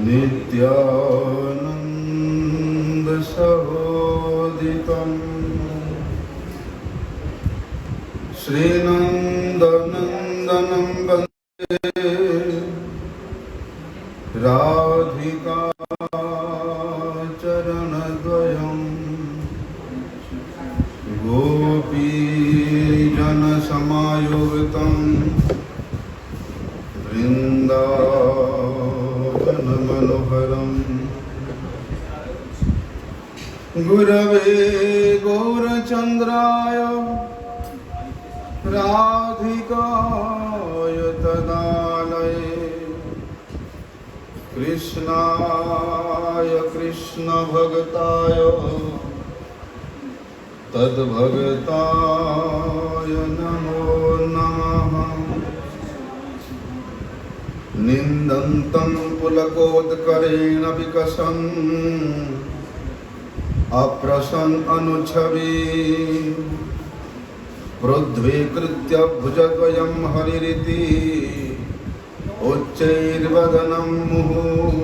नित्यानंद सहोदितं श्रीनंदनंदनं वन्दे राधिका चरणद्वयं गोपीजनसमायुक्तं वृन्दावनमनोहरं गुरवे गौरचन्द्राय राधिकाय तदालये कृष्णाय कृष्णभक्ताय तद्भक्ताय नमो नमः। निन्दन्तं पुलकोत्करेण विकसन् अप्रसन् अनुच्छवि प्रोद्वेकृत्य भुजद्वयं हरिरिति उच्चैर्वदनं मुहुः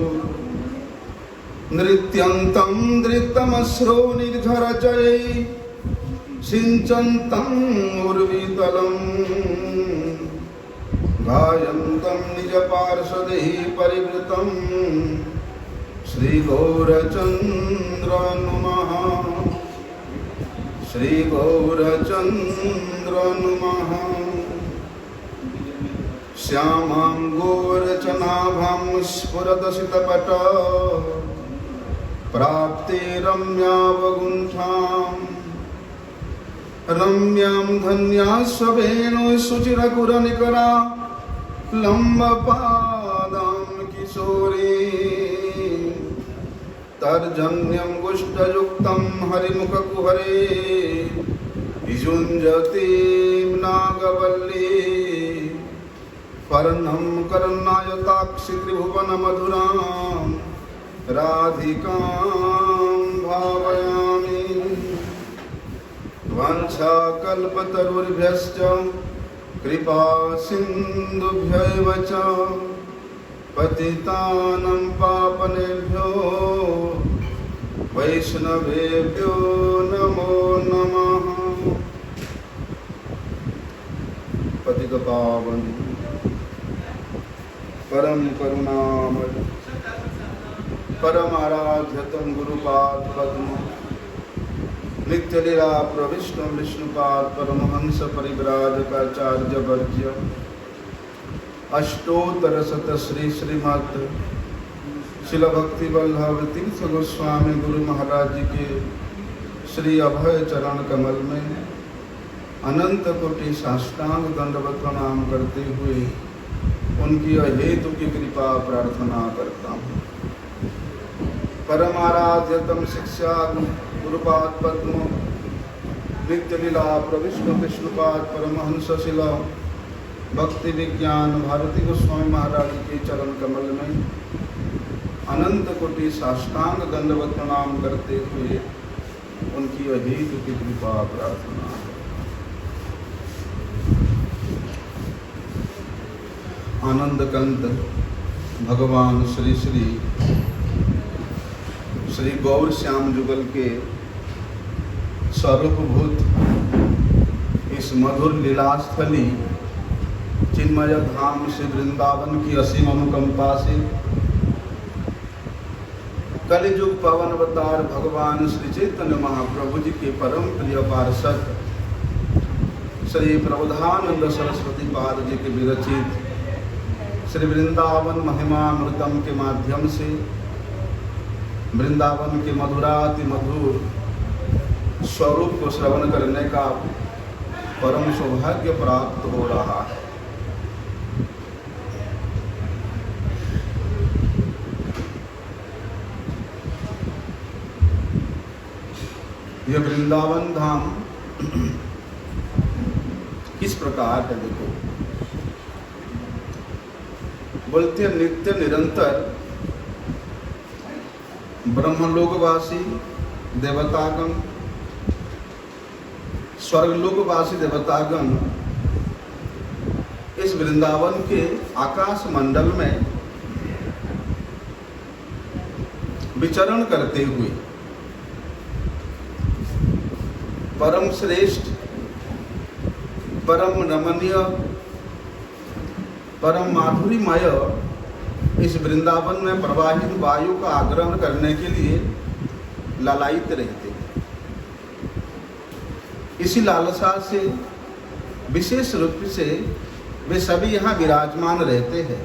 नृत्यन्तं नृत्यमश्रो निर्झरचरै सिञ्चन्तं उर्वितलं गायन्तं निजपार्षदैः परिवृतं श्रीगौरचन्द्र नमः श्रीगौरचन्द्र नमः। श्यामां गोरचनाभां स्फुरदसितपट प्राप्ते रम्यावगुण्ठां रम्यां धन्यास्वेनो शुचिरकुरनिकरा लम्बपादां किशोरी तर्जन्यं गुष्टयुक्तं हरिमुखकुहरे विजुञ्जतीं नागवल्ली पर्णं कर्णायताक्षि त्रिभुवनमधुरां राधिकां भावयामि। वाञ्छाकल्पतरुर्भ्यश्च कृपा सिन्धुभ्यैव च पतितानं पावनेभ्यो वैष्णवेभ्यो नमो नमः। पतित पावन परम करुणामय परम आराध्यतं गुरुपाद पद्म नित्य लीला प्रविष्ट विष्णुपाद परमहंस परिव्राजकाचार्य वर्ज्य अष्टोत्तर शत श्री श्रीमद शिल भक्ति वल्लभ तीर्थ गोस्वामी गुरु महाराज जी के श्री अभय चरण कमल में अनंत कोटि साष्टांग दंडवत प्रणाम करते हुए उनकी अहेतु की कृपा प्रार्थना करता हूँ। परमाराध्यतम शिक्षा गुरुपाद पद्म नित्य लीला प्रविष्णु विष्णुपाद परमहंस शिला भक्ति विज्ञान भारती गोस्वामी महाराज के चरण कमल में अनंत कोटि साष्टांग दंडवत प्रणाम करते हुए उनकी अहेतु की कृपा प्रार्थना। आनंद कंद भगवान श्री श्री श्री गौर श्याम जुगल के स्वरूपभूत इस मधुर लीलास्थली चिन्मय धाम से वृंदावन की असीम अनुकंपा से कलिजुग पवन अवतार भगवान श्री चैतन्य महाप्रभु जी के परम प्रिय पार्षद श्री प्रबोधानंद सरस्वती पाद जी के विरचित श्री वृंदावन महिमामृतम के माध्यम से वृंदावन के मधुराति मधुर स्वरूप को श्रवण करने का परम सौभाग्य प्राप्त हो रहा है। यह वृंदावन धाम किस प्रकार है देखो। बोलते नित्य निरंतर ब्रह्मलोकवासी देवतागण स्वर्गलोकवासी देवतागण इस वृंदावन के आकाश मंडल में विचरण करते हुए परम श्रेष्ठ, परम रमणीय, परम माधुरीमय इस वृंदावन में प्रवाहित वायु का आग्रहण करने के लिए लालायित रहते हैं। इसी लालसा से विशेष रूप से वे सभी यहाँ विराजमान रहते हैं।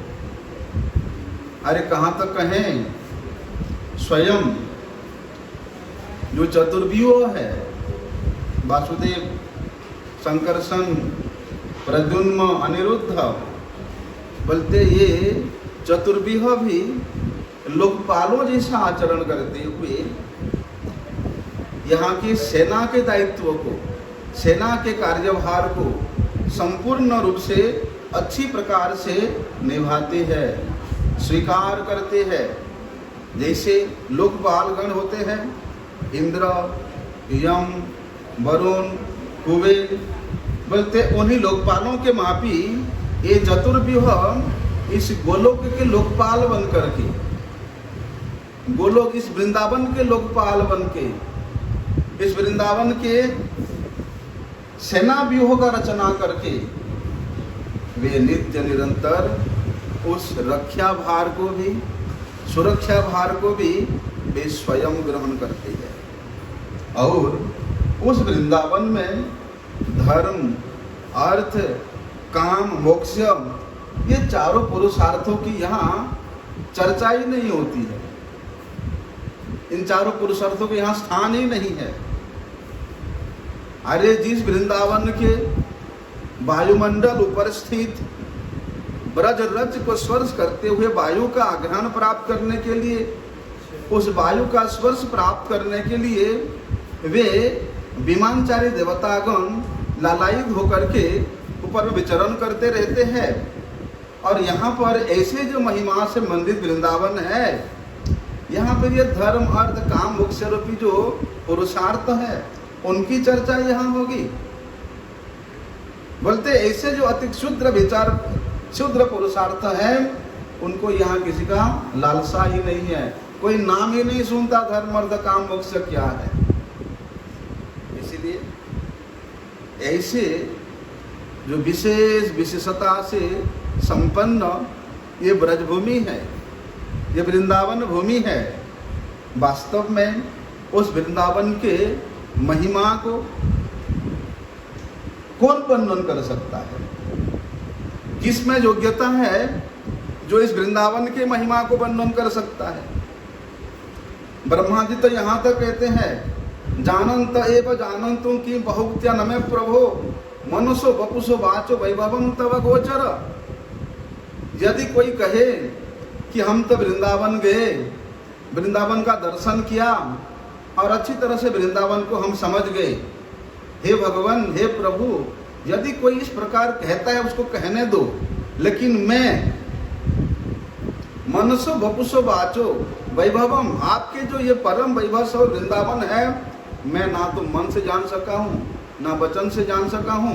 अरे कहाँ तक कहें, स्वयं जो चतुर्व्यूह है, वासुदेव, संकर्षण, प्रद्युम्न, अनिरुद्ध, बोलते ये चतुर्व्यूह भी लोकपालों जैसा आचरण करते हुए यहाँ की सेना के दायित्व को, सेना के कार्यभार को संपूर्ण रूप से अच्छी प्रकार से निभाते हैं, स्वीकार करते हैं। जैसे लोकपालगण होते हैं, इंद्र, यम, वरुण, कुबेर, बोलते उन्हीं लोकपालों के मापी ये चतुर्व्यूह इस गोलोक के लोकपाल बन करके, गोलोक इस वृंदावन के लोकपाल बन के, इस वृंदावन के सेना व्यूह का रचना करके वे नित्य निरंतर उस रक्षा भार को भी, सुरक्षा भार को भी वे स्वयं ग्रहण करते हैं। और उस वृंदावन में धर्म, अर्थ, काम, मोक्ष, ये चारों पुरुषार्थों की यहाँ चर्चा ही नहीं होती है। इन चारों पुरुषार्थों के यहाँ स्थान ही नहीं है। अरे जिस वृंदावन के वायुमंडल ऊपर स्थित ब्रज रज को स्पर्श करते हुए वायु का आग्रहण प्राप्त करने के लिए, उस वायु का स्पर्श प्राप्त करने के लिए वे विमानचारी देवतागण लालायित होकर के ऊपर विचरण करते रहते हैं। और यहाँ पर ऐसे जो महिमा से मंडित वृंदावन है, यहाँ पर ये धर्म, अर्थ, काम, मोक्ष रूपी जो पुरुषार्थ है उनकी चर्चा यहाँ होगी। बोलते ऐसे जो अति क्षुद्र विचार, क्षुद्र पुरुषार्थ है, उनको यहाँ किसी का लालसा ही नहीं है, कोई नाम ही नहीं सुनता धर्म, अर्थ, काम, मोक्ष क्या है। इसीलिए ऐसे जो विशेष विशेषता से संपन्न ये ब्रजभूमि है, ये वृंदावन भूमि है, वास्तव में उस वृंदावन के महिमा को कौन वर्णन कर सकता है? किसमें योग्यता है जो इस वृंदावन के महिमा को वर्णन कर सकता है? ब्रह्मा जी तो यहाँ तक कहते हैं, जानंत एव जानंतु की बहुत्या नमे प्रभो मनुष्यो वपुषो वाचो वैभवम तव गोचर। यदि कोई कहे कि हम तो वृंदावन गए, वृंदावन का दर्शन किया और अच्छी तरह से वृंदावन को हम समझ गए, हे भगवान, हे प्रभु, यदि कोई इस प्रकार कहता है उसको कहने दो, लेकिन मैं मनसो वपुषो वाचो वैभवम, आपके जो ये परम वैभव और वृंदावन है, मैं ना तो मन से जान सका हूं, ना वचन से जान सका हूं,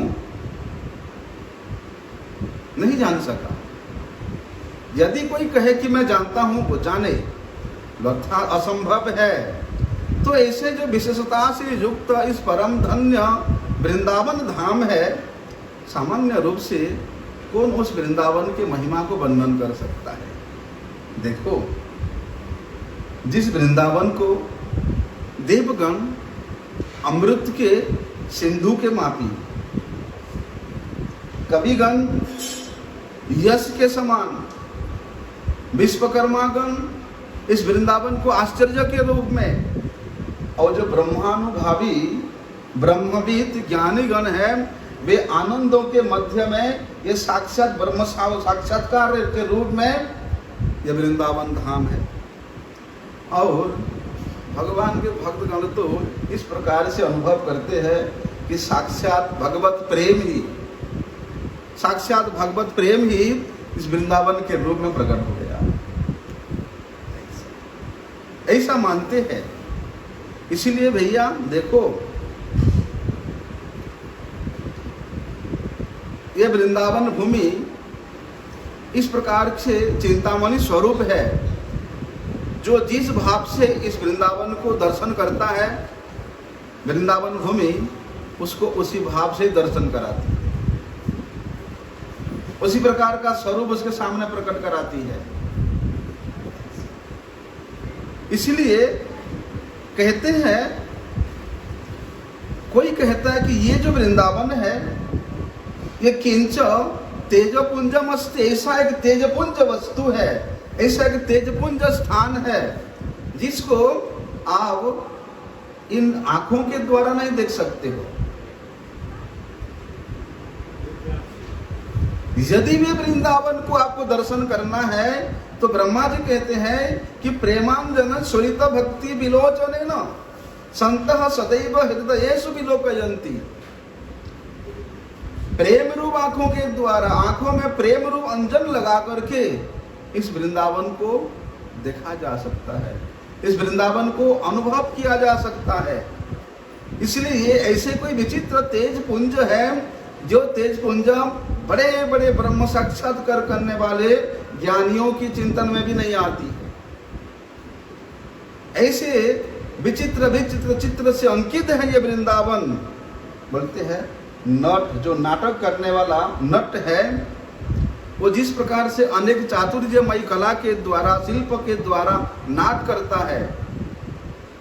नहीं जान सका। यदि कोई कहे कि मैं जानता हूं, वो जाने, अर्थात असंभव है। तो ऐसे जो विशेषता से युक्त इस परम धन्य वृंदावन धाम है, सामान्य रूप से कौन उस वृंदावन के महिमा को वर्णन कर सकता है? देखो, जिस वृंदावन को देवगण अमृत के सिंधु के मापी, कविगण यश के समान, विश्वकर्मागण इस वृंदावन को आश्चर्य के रूप में, और जो ब्रह्मानुभावी ब्रह्मविद ज्ञानी गण है, वे आनंदों के मध्य में ये साक्षात ब्रह्म साक्षात्कार के रूप में ये वृंदावन धाम है। और भगवान के भक्तगण तो इस प्रकार से अनुभव करते हैं कि साक्षात भगवत प्रेम ही, साक्षात भगवत प्रेम ही इस वृंदावन के रूप में प्रकट हो गया, ऐसा मानते हैं। इसीलिए भैया देखो, ये वृंदावन भूमि इस प्रकार से चिंतामणि स्वरूप है। जो जिस भाव से इस वृंदावन को दर्शन करता है, वृंदावन भूमि उसको उसी भाव से दर्शन कराती है, उसी प्रकार का स्वरूप उसके सामने प्रकट कराती है। इसलिए कहते हैं, कोई कहता है कि ये जो वृंदावन है ये किंच तेजपुंजम अस्ति, ऐसा एक तेजपुंज वस्तु है, ऐसा एक तेजपुंज स्थान है जिसको आप इन आंखों के द्वारा नहीं देख सकते हो। यदि भी वृंदावन को आपको दर्शन करना है तो ब्रह्मा जी कहते हैं कि प्रेमांजन स्वरित भक्ति विलोचनेन संतः सदैव हृदयेषु विलोकयन्ति। प्रेम रूप आंखों के द्वारा, आंखों में प्रेम रूप अंजन लगा करके इस वृंदावन को देखा जा सकता है, इस वृंदावन को अनुभव किया जा सकता है। इसलिए ये ऐसे कोई विचित्र तेज पुंज है जो तेज पुंज बड़े बड़े ब्रह्म साक्षात्कार करने वाले ज्ञानियों की चिंतन में भी नहीं आती है। ऐसे विचित्र विचित्र चित्र से अंकित है ये वृंदावन। बोलते हैं नट, जो नाटक करने वाला नट है, वो जिस प्रकार से अनेक चातुर्यमयी कला के द्वारा, शिल्प के द्वारा नाट करता है,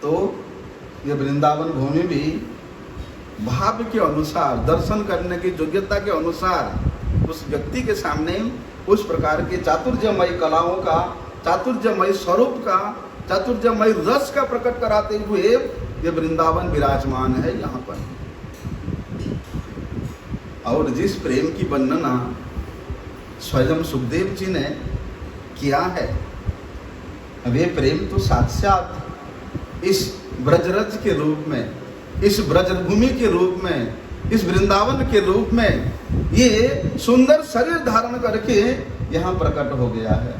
तो ये वृंदावन भूमि भी भाव के अनुसार, दर्शन करने की योग्यता के अनुसार उस व्यक्ति के सामने उस प्रकार के चातुर्यमयी कलाओं का, चातुर्यमयी स्वरूप का, चातुर्यमयी रस का प्रकट कराते हुए ये वृंदावन विराजमान है यहाँ पर। और जिस प्रेम की वर्णना स्वयं सुखदेव जी ने किया है, वे प्रेम तो साक्षात इस ब्रजरज के रूप में, इस ब्रजभूमि के रूप में, इस वृंदावन के रूप में ये सुंदर शरीर धारण करके यहाँ प्रकट हो गया है।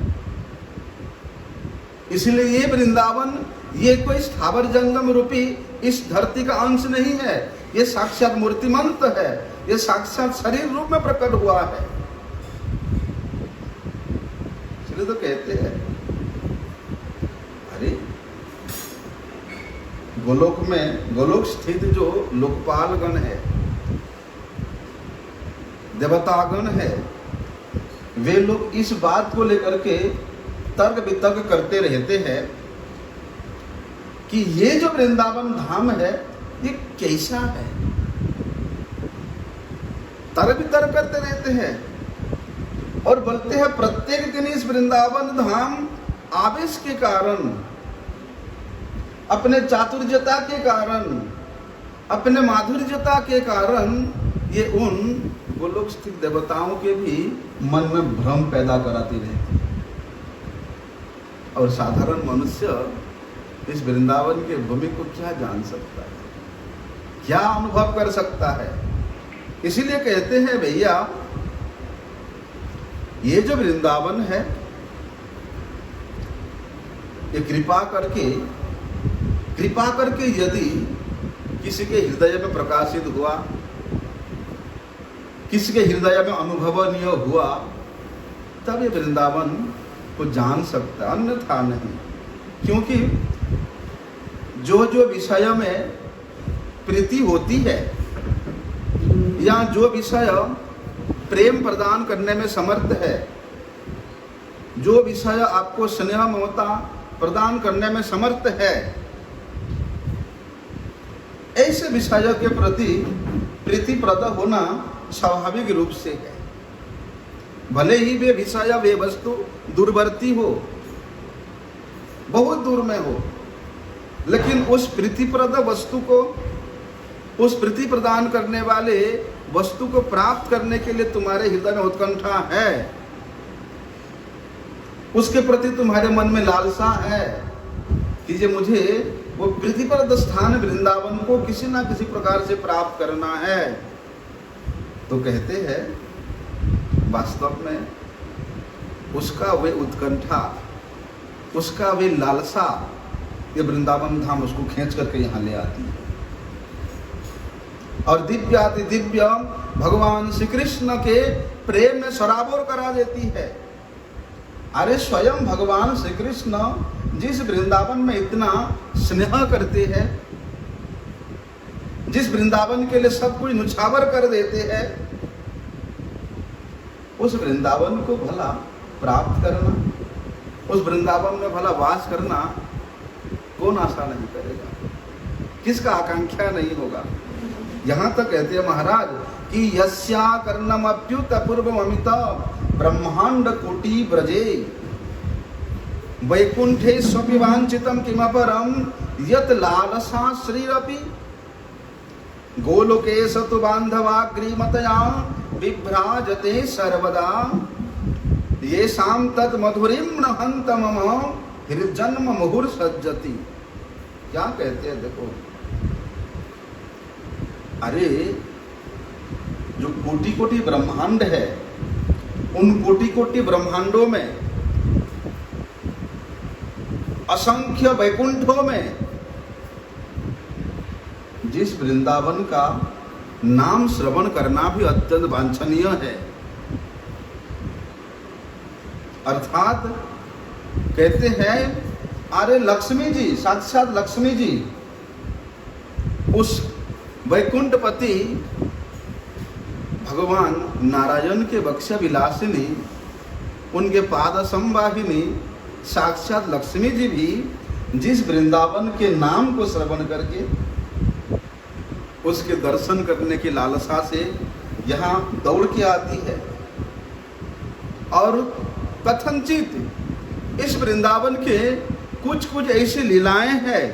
इसलिए ये वृंदावन ये कोई स्थावर जंगम रूपी इस धरती का अंश नहीं है, ये साक्षात मूर्तिमंत है, ये साक्षात शरीर रूप में प्रकट हुआ है। इसलिए तो कहते हैं, अरे गोलोक में, गोलोक स्थित जो लोकपालगण है, देवतागण है, वे लोग इस बात को लेकर के तर्क वितर्क करते रहते हैं कि ये जो वृंदावन धाम है ये कैसा है। तर्क वितर्क करते रहते हैं और बोलते हैं प्रत्येक दिन इस वृंदावन धाम आवेश के कारण, अपने चातुर्यता के कारण, अपने माधुर्यता के कारण ये उन गोलोक स्थित देवताओं के भी मन में भ्रम पैदा कराती रहती है। और साधारण मनुष्य इस वृंदावन के भूमि को क्या जान सकता है, क्या अनुभव कर सकता है। इसीलिए कहते हैं भैया, ये जो वृंदावन है ये कृपा करके यदि किसी के हृदय में प्रकाशित हुआ, किसी के हृदय में अनुभवनीय हुआ, तब ये वृंदावन को जान सकता है, अन्यथा नहीं। क्योंकि जो जो विषय में प्रीति होती है या जो विषय प्रेम प्रदान करने में समर्थ है, जो विषय आपको स्नेह ममता प्रदान करने में समर्थ है, ऐसे विषय के प्रति प्रीतिप्रद होना स्वाभाविक रूप से है। भले ही वे विषय, वे वस्तु दूरवर्ती हो, बहुत दूर में हो, लेकिन उस प्रीतिप्रद वस्तु को, उस प्रीति प्रदान करने वाले वस्तु को प्राप्त करने के लिए तुम्हारे हृदय में उत्कंठा है, उसके प्रति तुम्हारे मन में लालसा है कि ये मुझे वो प्रीतिप्रद स्थान वृंदावन को किसी ना किसी प्रकार से प्राप्त करना है, तो कहते हैं वास्तव में उसका वे उत्कंठा, उसका वे लालसा, ये वृंदावन धाम उसको खींच करके यहाँ ले आती है। और दिव्याति दिव्य भगवान श्री कृष्ण के प्रेम में सराबोर करा देती है। अरे स्वयं भगवान श्री कृष्ण जिस वृंदावन में इतना स्नेह करते हैं, जिस वृंदावन के लिए सब कुछ नुछावर कर देते हैं, उस वृंदावन को भला प्राप्त करना, उस वृंदावन में भला वास करना कौन आशा नहीं करेगा, किसका आकांक्षा नहीं होगा। यहां तक कहते हैं महाराज कि यस्या कर्णम अप्युत पूर्वममित ब्रह्मांड कोटि ब्रजे वैकुंठे स्वपि वांछितम किमपरम यत लालसा श्रीरपि गोलोके सतु बांधवाग्रीमतया विभ्राजते सर्वदा ये शाम तद मधुरिम न हंत मम हृजन्म मुहुर सज्जति। क्या कहते हैं देखो, अरे जो कोटि कोटि ब्रह्मांड है, उन कोटि कोटि ब्रह्मांडों में, असंख्य वैकुंठों में जिस वृंदावन का नाम श्रवण करना भी अत्यंत वांछनीय है, अर्थात कहते हैं अरे लक्ष्मी जी, साक्षात लक्ष्मी जी उस वैकुंठपति भगवान नारायण के वक्ष विलासिनी, उनके पाद संवाहिनी साक्षात लक्ष्मी जी भी जिस वृंदावन के नाम को श्रवण करके उसके दर्शन करने की लालसा से यहाँ दौड़ के आती है। और कथनचित इस वृंदावन के कुछ कुछ ऐसी लीलाएं हैं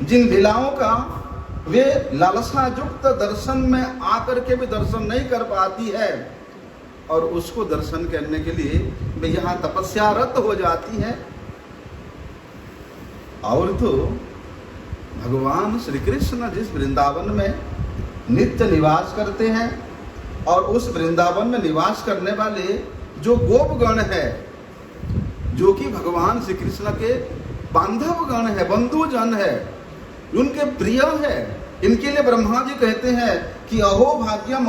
जिन लीलाओं का वे लालसा युक्त दर्शन में आकर के भी दर्शन नहीं कर पाती है, और उसको दर्शन करने के लिए वे यहाँ तपस्यारत हो जाती है। और तो भगवान श्री कृष्ण जिस वृंदावन में नित्य निवास करते हैं, और उस वृंदावन में निवास करने वाले जो गोपगण है, जो कि भगवान श्री कृष्ण के बांधव गण है, बंधुजन है, उनके प्रिय है, इनके लिए ब्रह्मा जी कहते हैं कि अहो भाग्यम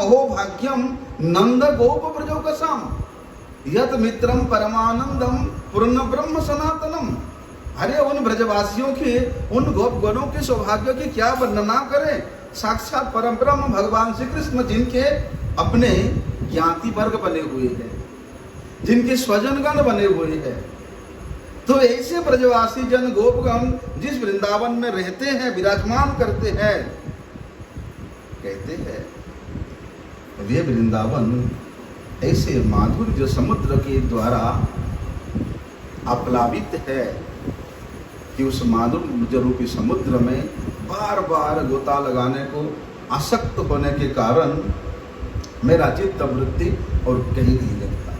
नंद गोप ब्रजोकसम यत मित्रम परमानंदम पूर्ण ब्रह्म सनातनम। अरे उन ब्रजवासियों के, उन गोपगणों के सौभाग्य की क्या वर्णना करें। साक्षात परम ब्रह्म भगवान श्री कृष्ण जिनके अपने ज्ञाति वर्ग बने हुए हैं, जिनके स्वजनगण बने हुए हैं, तो ऐसे ब्रजवासी जन गोपगण जिस वृंदावन में रहते हैं, विराजमान करते हैं, कहते हैं वे वृंदावन ऐसे माधुर्य समुद्र के द्वारा आप्लावित है कि उस माधुर्य रूपी समुद्र में बार बार गोता लगाने को आसक्त होने के कारण मेरा चित्त वृत्ति और कहीं नहीं लगता।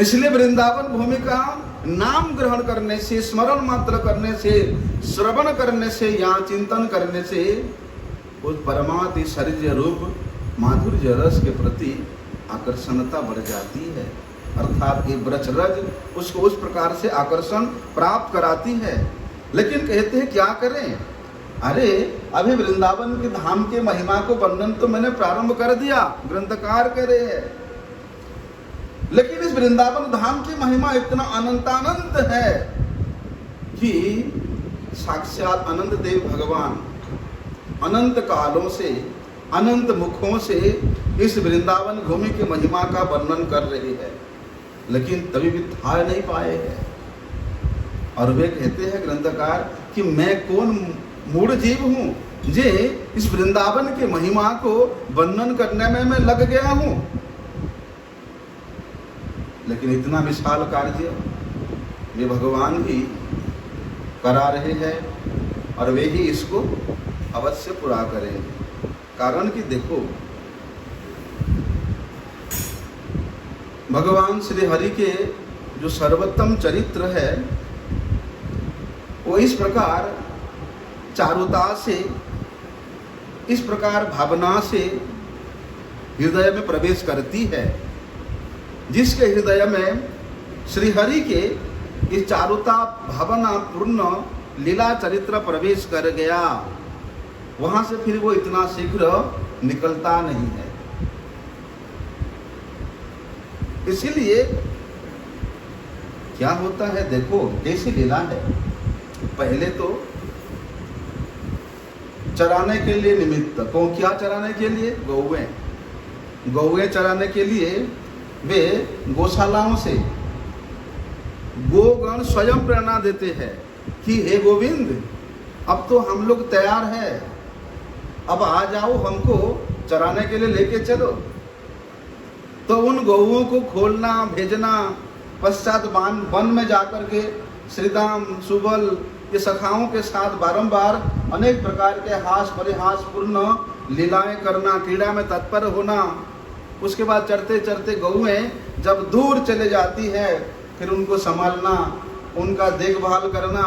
इसलिए वृंदावन भूमि का नाम ग्रहण करने से, स्मरण मात्र करने से, श्रवण करने से या चिंतन करने से उस परमात्म शरीर रूप माधुर्य रस के प्रति आकर्षणता बढ़ जाती है, अर्थात ये ब्रजरज उसको उस प्रकार से आकर्षण प्राप्त कराती है। लेकिन कहते हैं क्या करें, अरे अभी वृंदावन के धाम के महिमा को वर्णन तो मैंने प्रारंभ कर दिया, ग्रंथकार कह रहे हैं, लेकिन इस वृंदावन धाम की महिमा इतना अनंतानंत है कि साक्षात अनंत देव भगवान अनंत कालों से, अनंत मुखों से इस वृंदावन भूमि की महिमा का वर्णन कर रहे हैं, लेकिन तभी भी था नहीं पाए हैं। और वे कहते हैं ग्रंथकार कि मैं कौन मूढ़ जीव हूं जे इस वृंदावन के महिमा को वर्णन करने में मैं लग गया हूं। लेकिन इतना विशाल कार्य ये भगवान ही करा रहे हैं, और वे ही इसको अवश्य पूरा करेंगे। कारण कि देखो, भगवान श्री हरि के जो सर्वोत्तम चरित्र है वो इस प्रकार चारुता से, इस प्रकार भावना से हृदय में प्रवेश करती है, जिसके हृदय में श्री हरि के इस चारुता भावना पूर्ण लीला चरित्र प्रवेश कर गया, वहां से फिर वो इतना शीघ्र निकलता नहीं है। इसीलिए क्या होता है देखो, कैसी लीला है। पहले तो चराने के लिए निमित्त, कौन क्या चराने के लिए? गौएं चराने के लिए वे गौशालाओं से गोगण स्वयं प्रेरणा देते हैं कि हे गोविंद, अब तो हम लोग तैयार है, अब आ जाओ, हमको चराने के लिए लेके चलो। तो उन गौओं को खोलना, भेजना, पश्चात वन में जाकर के श्रीदाम, सुबल के सखाओं के साथ बारंबार अनेक प्रकार के हास परिहास पूर्ण लीलाएं करना, क्रीड़ा में तत्पर होना। उसके बाद चढ़ते चढ़ते गौएं जब दूर चले जाती है, फिर उनको संभालना, उनका देखभाल करना।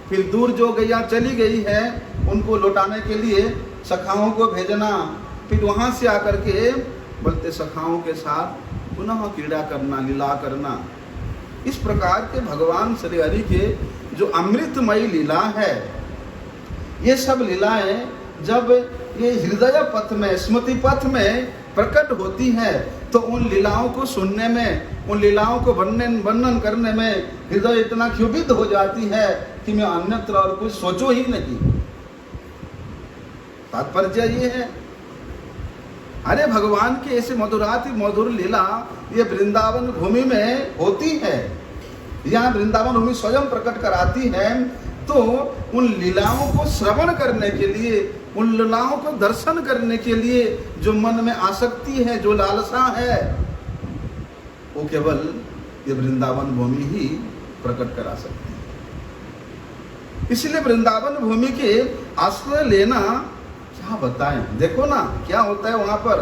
फिर दूर जो गैया चली गई है उनको लौटाने के लिए सखाओं को भेजना। फिर वहाँ से आकर के बोलते सखाओं के साथ पुनः क्रीड़ा करना, लीला करना। इस प्रकार के भगवान श्री हरि के जो अमृतमयी लीला है, ये सब लीलाएं जब ये हृदय पथ में, स्मृति पथ में प्रकट होती है, तो उन लीलाओं को सुनने में, उन लीलाओं को वर्णन करने में हृदय इतना क्षुभित हो जाती है कि मैं अन्यत्र और कुछ सोचो ही नहीं। तात्पर्य ये है, अरे भगवान की ऐसी मधुराति मधुर लीला ये वृंदावन भूमि में होती है, यहाँ वृंदावन भूमि स्वयं प्रकट कराती है। तो उन लीलाओं को श्रवण करने के लिए, उन लीलाओं को दर्शन करने के लिए जो मन में आसक्ति है, जो लालसा है, वो केवल ये वृंदावन भूमि ही प्रकट करा सकती है। इसलिए वृंदावन भूमि के आश्रय लेना, क्या बताएं, देखो ना क्या होता है वहां पर।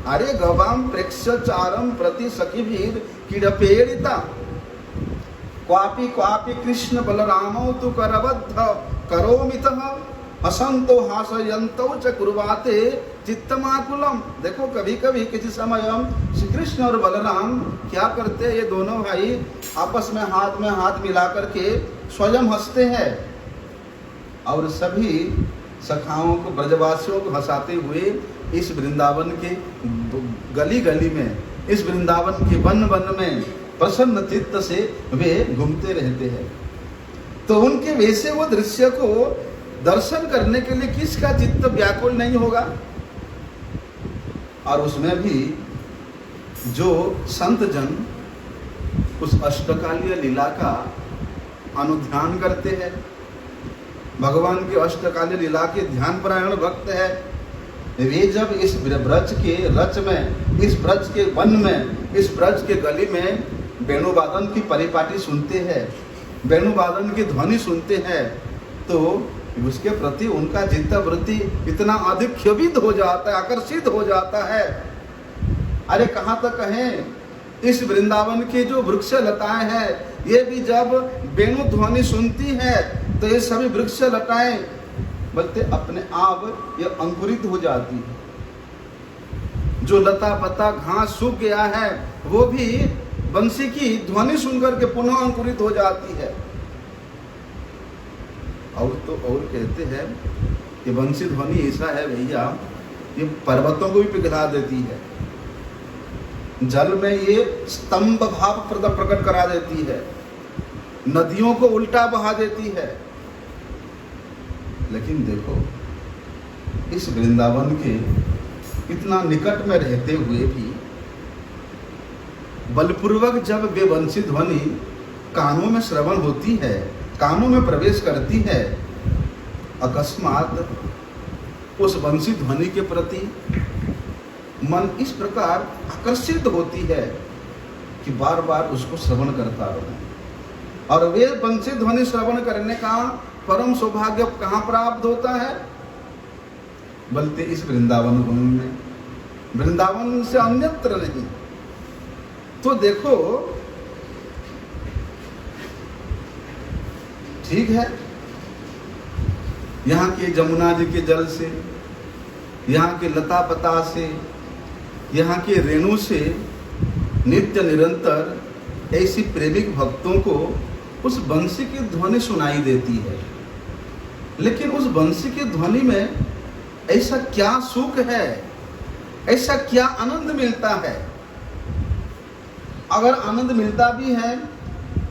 अरे गवाम प्रेक्षचारम प्रति सखीवीर कीड़पेड़िता क्वापि क्वापि कृष्ण बलरामौ तु करबद्ध करोमितः असंतो हासयंतो च कुर्वाते चित्तमाकुलम। देखो कभी कभी किसी समय श्री कृष्ण और बलराम क्या करते हैं, ये दोनों भाई आपस में हाथ मिला करके स्वयं हंसते हैं और सभी सखाओं को, ब्रजवासियों को हंसाते हुए इस वृंदावन के गली गली में, इस वृंदावन के वन वन में प्रसन्न चित्त से वे घूमते रहते हैं। तो उनके वैसे वो दृश्य को दर्शन करने के लिए किसका चित्त व्याकुल नहीं होगा। और उसमें भी जो संत जन उस अष्टकालीय लीला का अनुध्यान करते हैं, भगवान के अष्टकालीय लीला के ध्यान परायण भक्त है, वे जब इस ब्रज के रच में, इस ब्रज के वन में, इस ब्रज के गली में वेणुवादन की परिपाटी सुनते हैं, वेणुवादन की ध्वनि सुनते हैं, तो उसके प्रति उनका चित्त वृत्ति इतना अधिक क्षोभित हो जाता है, आकर्षित हो जाता है। अरे कहाँ तक कहें, इस वृंदावन की जो वृक्ष लताएं हैं, ये भी जब वेणु ध्वनि सुनती है तो ये सभी वृक्ष लताएं बोलते अपने आप ये अंकुरित हो जाती है। जो लता पत्ता घास सूख गया है वो भी बंसी की ध्वनि सुनकर के पुनः अंकुरित हो जाती है। और तो और कहते हैं कि बंसी ध्वनि ऐसा है भैया, ये पर्वतों को भी पिघला देती है, जल में ये स्तंभ भाव प्रकट करा देती है, नदियों को उल्टा बहा देती है। लेकिन देखो इस वृंदावन के इतना निकट में रहते हुए भी बलपूर्वक जब वे बंसी ध्वनि कानों में श्रवण होती है, कानों में प्रवेश करती है, अकस्मात उस बंसी ध्वनि के प्रति मन इस प्रकार आकर्षित होती है कि बार बार उसको श्रवण करता रहूं। और वे बंसी ध्वनि श्रवण करने का परम सौभाग्य कहाँ प्राप्त होता है, बल्कि इस वृंदावन भूमि में, वृंदावन से अन्यत्र नहीं। तो देखो ठीक है, यहाँ के जमुना जी के जल से, यहाँ के लता पता से, यहाँ के रेणु से नित्य निरंतर ऐसी प्रेमिक भक्तों को उस बंसी की ध्वनि सुनाई देती है। लेकिन उस बंसी की ध्वनि में ऐसा क्या सुख है, ऐसा क्या आनंद मिलता है। अगर आनंद मिलता भी है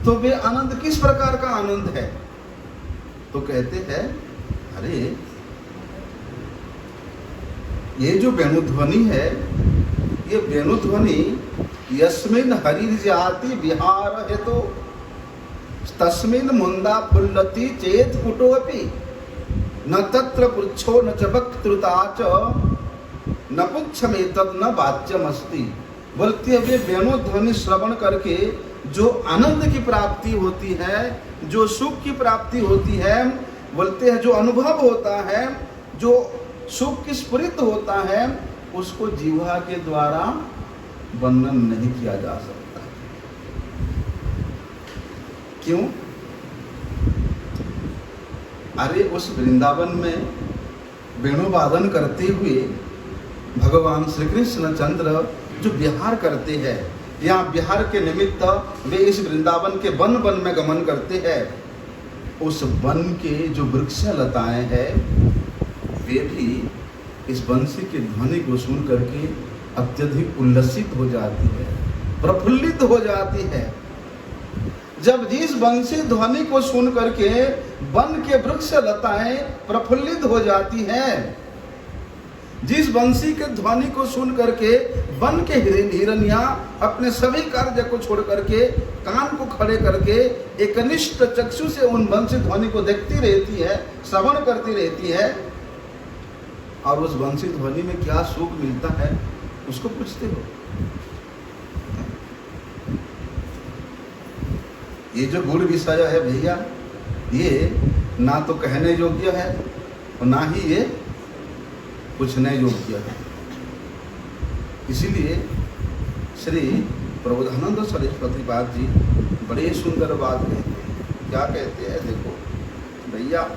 तो वे आनंद किस प्रकार का आनंद है? तो कहते हैं, अरे ये जो वेणुध्वनि है, ये वेणुध्वनि यस्मिन हरिर्जाति विहार हेतु तस्मिन मुंदा फुल्लति चेत कुटोपि न तत्र पुच्छो न च वक्तृता च न पुच्छमेतद न वाच्यमस्ति। बोलती है वे वेणुध्वनि श्रवण करके जो आनंद की प्राप्ति होती है, जो सुख की प्राप्ति होती है, बोलते हैं जो अनुभव होता है, जो सुख की स्फुरित होता है, उसको जीवा के द्वारा वर्णन नहीं किया जा सकता। क्यों? अरे उस वृंदावन में वेणुवादन करते हुए भगवान श्री कृष्ण चंद्र जो विहार करते हैं, यहाँ विहार के निमित्त वे इस वृंदावन के वन वन में गमन करते हैं। उस वन के जो वृक्ष लताएं हैं, वे भी इस बंसी के ध्वनि को सुन करके अत्यधिक उल्लसित हो जाती है, प्रफुल्लित हो जाती है। जब जिस बंसी ध्वनि को सुन करके वन के वृक्ष लताएं प्रफुल्लित हो जाती हैं, जिस बंसी के ध्वनि को सुन करके वन के हिरनियां अपने सभी कार्य को छोड़ करके कान को खड़े करके एकनिष्ठ चक्षु से उन बंसी ध्वनि को देखती रहती है, श्रवण करती रहती है, और उस बंसी ध्वनि में क्या सुख मिलता है उसको पूछते हो। ये जो गुण विषय है भैया, ये ना तो कहने योग्य है और ना ही ये पूछने योग्य है। इसीलिए श्री प्रबोधानंद सरस्वती पाद जी बड़े सुंदर बात कहते हैं। क्या कहते हैं? देखो भैया,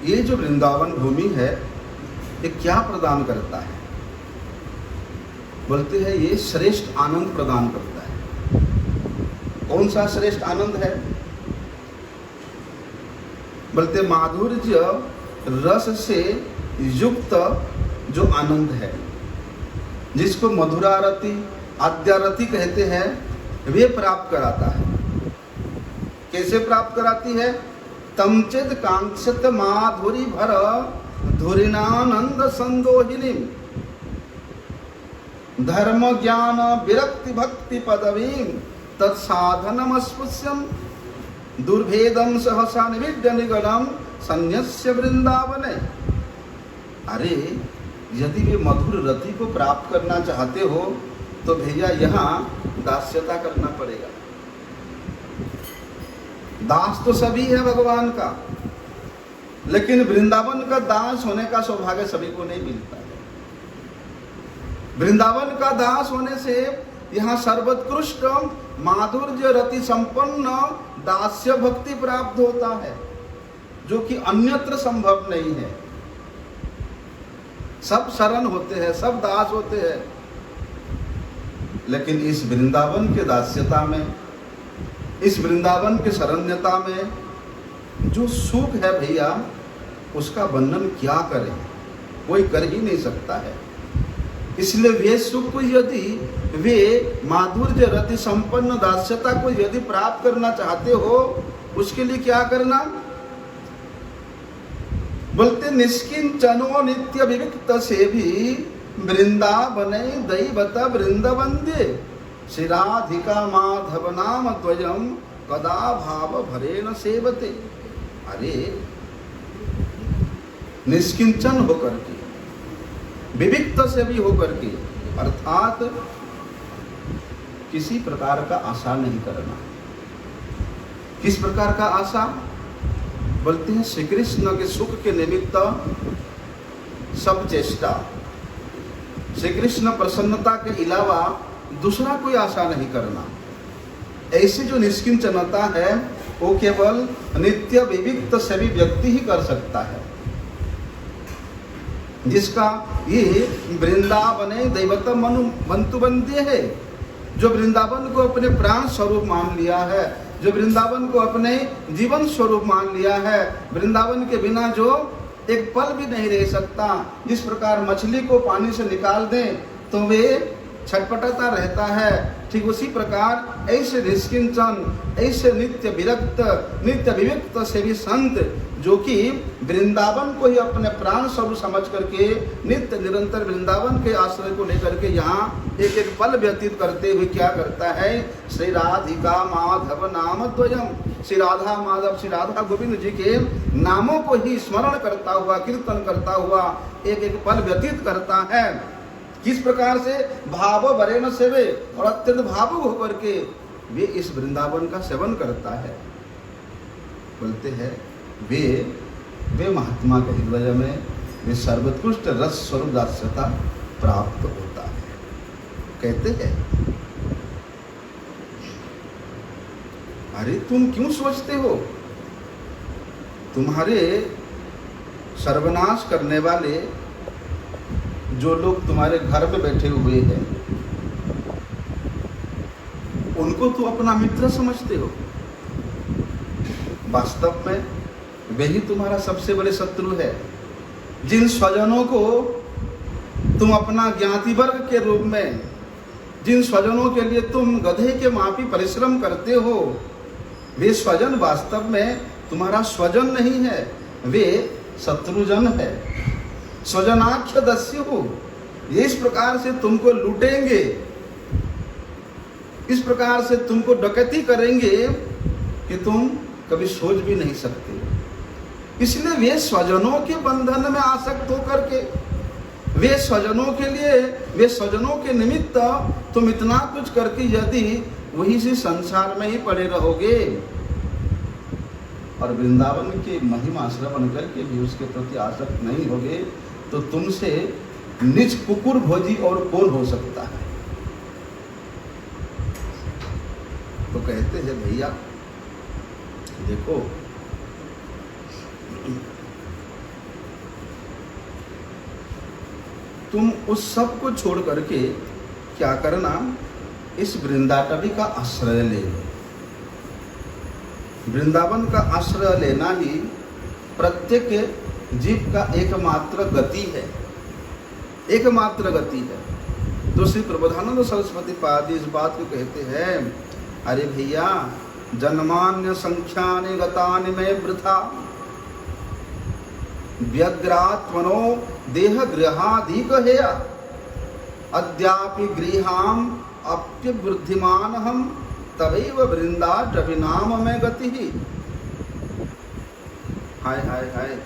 ये जो वृंदावन भूमि है, ये क्या प्रदान करता है? बोलते हैं ये श्रेष्ठ आनंद प्रदान करता है। कौन सा श्रेष्ठ आनंद है? बोलते माधुर्य रस से युक्त जो आनंद है, जिसको मधुरारति आद्यारति कहते हैं, वे प्राप्त कराता है। कैसे प्राप्त कराती है? तमचिद कांक्षित माधुरी भर धुरिनानंद संदोहिनी धर्म ज्ञान विरक्ति भक्ति पदवी तत्साधनमस्पुष्यम दुर्भेदम सहसा निविद्य निगलम संन्यस्य वृंदावने। अरे यदि वे मधुर रति को प्राप्त करना चाहते हो तो भैया यहाँ दास्यता करना पड़ेगा। दास तो सभी है भगवान का, लेकिन वृंदावन का दास होने का सौभाग्य सभी को नहीं मिलता है। वृंदावन का दास होने से यहाँ सर्वोत्कृष्ट माधुर्य रति संपन्न दास्य भक्ति प्राप्त होता है, जो कि अन्यत्र संभव नहीं है। सब शरण होते हैं, सब दास होते हैं, लेकिन इस वृंदावन के दास्यता में, इस वृंदावन के शरण्यता में जो सुख है भैया, उसका वर्णन क्या करें, कोई कर ही नहीं सकता है। इसलिए वे सुख को यदि वे माधुर्य रति संपन्न दास्यता को यदि प्राप्त करना चाहते हो, उसके लिए क्या करना? बोलते निष्किंचनो नित्य विविक्त से भी वृंदावने दैवत वृंदवंदे शिराधिका माधव नाम द्वयम कदा भाव भरेण सेवते। अरे निष्किंचन होकर के, विविक्त से भी होकर के, अर्थात किसी प्रकार का आशा नहीं करना। किस प्रकार का आशा? बोलते हैं श्री कृष्ण के सुख के निमित्त सब चेष्टा, श्री कृष्ण प्रसन्नता के अलावा दूसरा कोई आशा नहीं करना। ऐसी जो निष्किंचनता है वो केवल नित्य विविक्त सभी व्यक्ति ही कर सकता है, जिसका ये वृंदावने दैवत मनु बंतु बंदे है, जो वृंदावन को अपने प्राण स्वरूप मान लिया है, जो वृंदावन को अपने जीवन स्वरूप मान लिया है, वृंदावन के बिना जो एक पल भी नहीं रह सकता। जिस प्रकार मछली को पानी से निकाल दें तो वे छटपटाता रहता है, ठीक उसी प्रकार ऐसे निष्किंचन, ऐसे नित्य विरक्त, नित्य विविक्त सेवी संत जो कि वृंदावन को ही अपने प्राण स्वरूप समझ करके नित्य निरंतर वृंदावन के आश्रय को लेकर के यहाँ एक एक पल व्यतीत करते हुए क्या करता है, श्री राधिका माधव नाम द्वयम, श्री राधा माधव, श्री राधा गोविंद जी के नामों को ही स्मरण करता हुआ, कीर्तन करता हुआ एक एक पल व्यतीत करता है। किस प्रकार से भाव वरेण सेवे, और अत्यंत भावुक होकर के वे इस वृंदावन का सेवन करता है। बोलते हैं वे महात्मा के हृदय में वे सर्वोत्कृष्ट रस स्वरूप दास्यता प्राप्त होता है। कहते हैं अरे तुम क्यों सोचते हो, तुम्हारे सर्वनाश करने वाले जो लोग तुम्हारे घर में बैठे हुए हैं उनको तो अपना मित्र समझते हो, वास्तव में वही तुम्हारा सबसे बड़े शत्रु है। जिन स्वजनों को तुम अपना ज्ञाति वर्ग के रूप में, जिन स्वजनों के लिए तुम गधे के मापी परिश्रम करते हो, वे स्वजन वास्तव में तुम्हारा स्वजन नहीं है, वे शत्रुजन है। स्वजनाख्य दस्यु हो, ये इस प्रकार से तुमको लूटेंगे, इस प्रकार से तुमको डकैती करेंगे कि तुम कभी सोच भी नहीं सकते। इसलिए वे स्वजनों के बंधन में आसक्त होकर के, वे स्वजनों के लिए, वे स्वजनों के निमित्त तुम इतना कुछ करके यदि वही से संसार में ही पड़े रहोगे और वृंदावन के महिमा श्रवण करके भी उसके प्रति आसक्त नहीं होगे, तो तुमसे निज कुकुर भोजी और कौन हो सकता है। तो कहते हैं भैया देखो, तुम उस सब को छोड़ करके क्या करना, इस वृंदाटवी का आश्रय ले लो। वृंदावन का आश्रय लेना ही प्रत्येक जीव का एकमात्र गति है, एकमात्र गति है। तो श्री प्रबोधानंद सरस्वती पाद इस बात को कहते हैं, अरे भैया जन्मान्य संख्यानि गतानि में वृथा व्यग्रात्मनो देह गृहाधिक हेया अद्यापि गृहाम अप्यवृद्धिमान हम तवैव वृंदाटवी नाम में गति। हाय हाय हाय,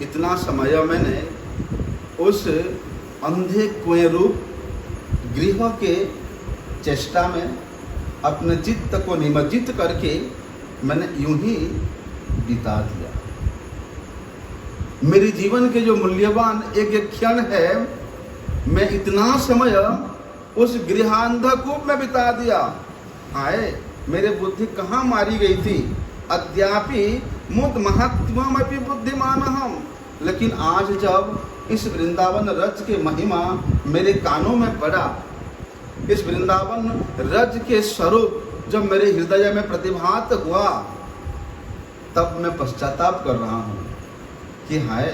इतना समय मैंने उस अंधे कुएं रूप गृह के चेष्टा में अपने चित्त को निमज्जित करके मैंने यूं ही बिता दिया। मेरे जीवन के जो मूल्यवान एक एक क्षण है, मैं इतना समय उस गृहांधकूप में बिता दिया। हाय, मेरे बुद्धि कहाँ मारी गई थी। अद्यापि मुद महात्म्यमपि बुद्धिमान हम, लेकिन आज जब इस वृंदावन रज के महिमा मेरे कानों में पड़ा, इस वृंदावन रज के स्वरूप जब मेरे हृदय में प्रतिभात हुआ, तब मैं पश्चाताप कर रहा हूँ कि हाय,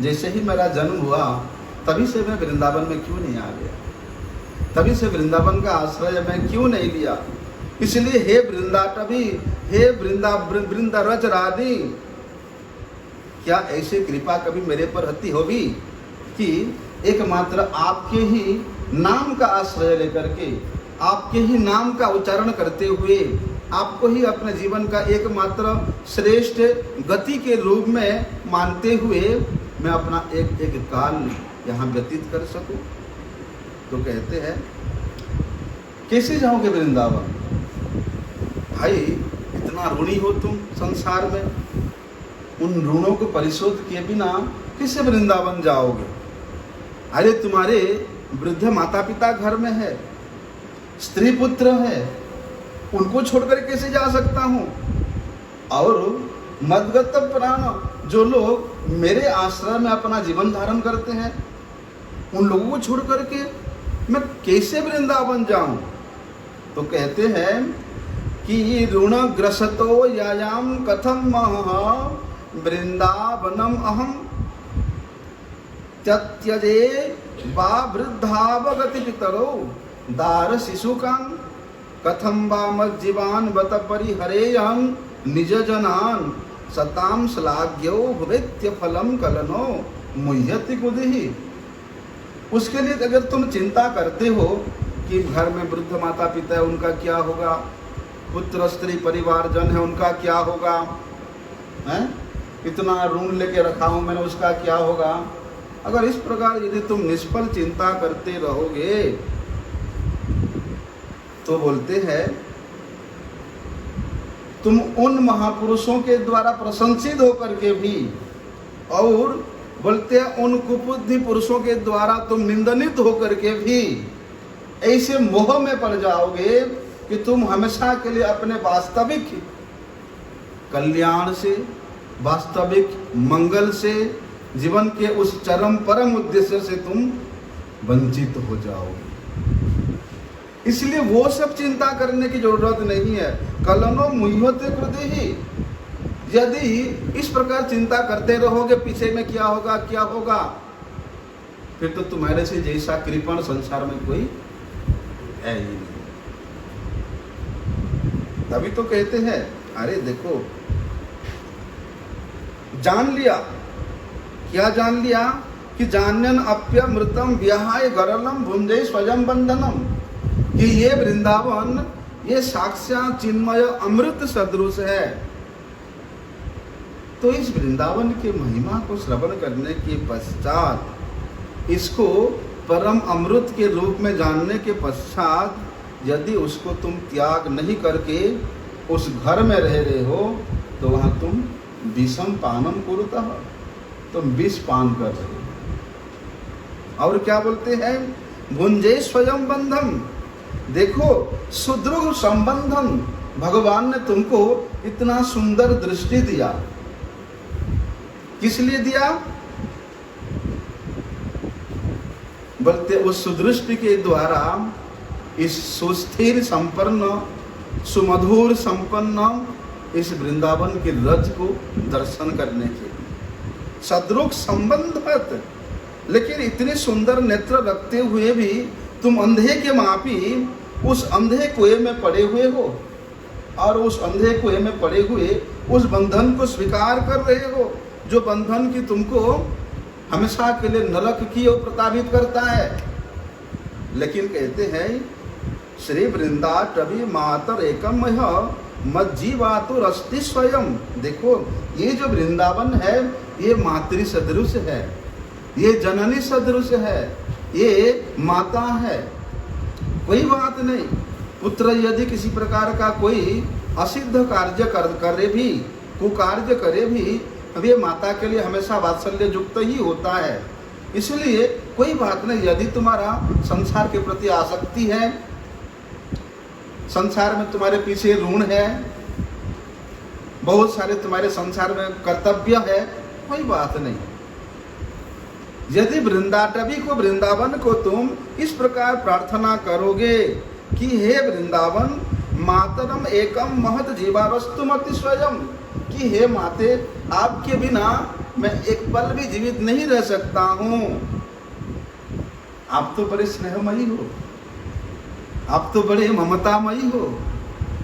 जैसे ही मेरा जन्म हुआ तभी से मैं वृंदावन में क्यों नहीं आ गया, तभी से वृंदावन का आश्रय मैं क्यों नहीं लिया। इसलिए हे वृंदाटवी, हे वृंदा रज रानी, क्या ऐसी कृपा कभी मेरे पर रहती होगी कि एकमात्र आपके ही नाम का आश्रय लेकर के, आपके ही नाम का उच्चारण करते हुए, आपको ही अपने जीवन का एकमात्र श्रेष्ठ गति के रूप में मानते हुए मैं अपना एक एक काल यहाँ व्यतीत कर सकूं। तो कहते हैं कैसे जाओगे वृंदावन? भाई इतना ऋणी हो तुम संसार में, उन ऋणों को परिशोध किए बिना कैसे वृंदावन जाओगे? अरे तुम्हारे वृद्ध माता पिता घर में है, स्त्री पुत्र है, उनको छोड़कर कैसे जा सकता हूँ? और मदगत प्राण जो लोग मेरे आश्रय में अपना जीवन धारण करते हैं, उन लोगों को छोड़ करके मैं कैसे वृंदावन जाऊं? तो कहते हैं कि ऋणग्रसतो यायाम कथम वृंदावनम अहम त्यजे वा वृद्धावगति पितरो दार शिशुकान कथम वा मज्जीवान बत परिहरेयं निज जनान सताम श्लाघ्यो भवेत्य फलम कलनो मुह्यति कुदिहि। उसके लिए अगर तुम चिंता करते हो कि घर में वृद्ध माता पिता है उनका क्या होगा, पुत्र स्त्री परिवारजन है उनका क्या होगा, हैं? इतना ऋण लेके रखा हूं मैंने उसका क्या होगा, अगर इस प्रकार यदि तुम निष्फल चिंता करते रहोगे तो बोलते हैं तुम उन महापुरुषों के द्वारा प्रशंसित होकर के भी और बोलते हैं उन कुबुद्धि पुरुषों के द्वारा तुम निंदनित होकर के भी ऐसे मोह में पड़ जाओगे कि तुम हमेशा के लिए अपने वास्तविक कल्याण से, वास्तविक मंगल से, जीवन के उस चरम परम उद्देश्य से तुम वंचित हो जाओगे। इसलिए वो सब चिंता करने की जरूरत नहीं है। कलनो मुह्यते कृतिहि, यदि इस प्रकार चिंता करते रहोगे पीछे में क्या होगा क्या होगा, फिर तो तुम्हारे से जैसा कृपण संसार में कोई है ही नहीं। तभी तो कहते हैं अरे देखो जान लिया, क्या जान लिया कि जानन अप्यमृतम विहाय गरलम भुंजे स्वयं बंधनम, कि ये वृंदावन ये साक्षात चिन्मय अमृत सदृश है। तो इस वृंदावन के महिमा को श्रवण करने के पश्चात, इसको परम अमृत के रूप में जानने के पश्चात यदि उसको तुम त्याग नहीं करके उस घर में रह रहे हो तो वहां तुम विषम पानम कुरुतः, तुम विष पान कर रहे हो। और क्या बोलते हैं, भुंजे स्वयं बंधम, देखो सुदृढ़ संबंधम, भगवान ने तुमको इतना सुंदर दृष्टि दिया, किस लिए दिया, बोलते उस सुदृष्टि के द्वारा इस सुस्थिर संपन्न सुमधुर संपन्न इस वृंदावन के रज को दर्शन करने के सदृढ़ संबंध। लेकिन इतने सुंदर नेत्र रखते हुए भी तुम अंधे के मापी उस अंधे कुएं में पड़े हुए हो और उस अंधे कुएं में पड़े हुए उस बंधन को स्वीकार कर रहे हो जो बंधन की तुमको हमेशा के लिए नरक की ओर प्रताड़ित करता है। लेकिन कहते हैं श्री वृंदा टवी मातर एकम मज्जीवातुर अस्ति स्वयं, देखो ये जो वृंदावन है ये मातृ सदृश है, ये जननी सदृश है, ये माता है। कोई बात नहीं, पुत्र यदि किसी प्रकार का कोई असिद्ध कार्य करे भी, कुकार्य करे भी, अब ये माता के लिए हमेशा वात्सल्य युक्त ही होता है। इसलिए कोई बात नहीं, यदि तुम्हारा संसार के प्रति आसक्ति है, संसार में तुम्हारे पीछे ऋण है, बहुत सारे तुम्हारे संसार में कर्तव्य है, कोई बात नहीं। यदि वृंदाटवी को, वृंदावन को तुम इस प्रकार प्रार्थना करोगे कि हे वृंदावन मातरम एकम महत जीवावस्तुमति स्वयं, कि हे माते आपके बिना मैं एक पल भी जीवित नहीं रह सकता हूं। आप तो बड़े स्नेहमयी हो, आप तो बड़े ममतामयी हो,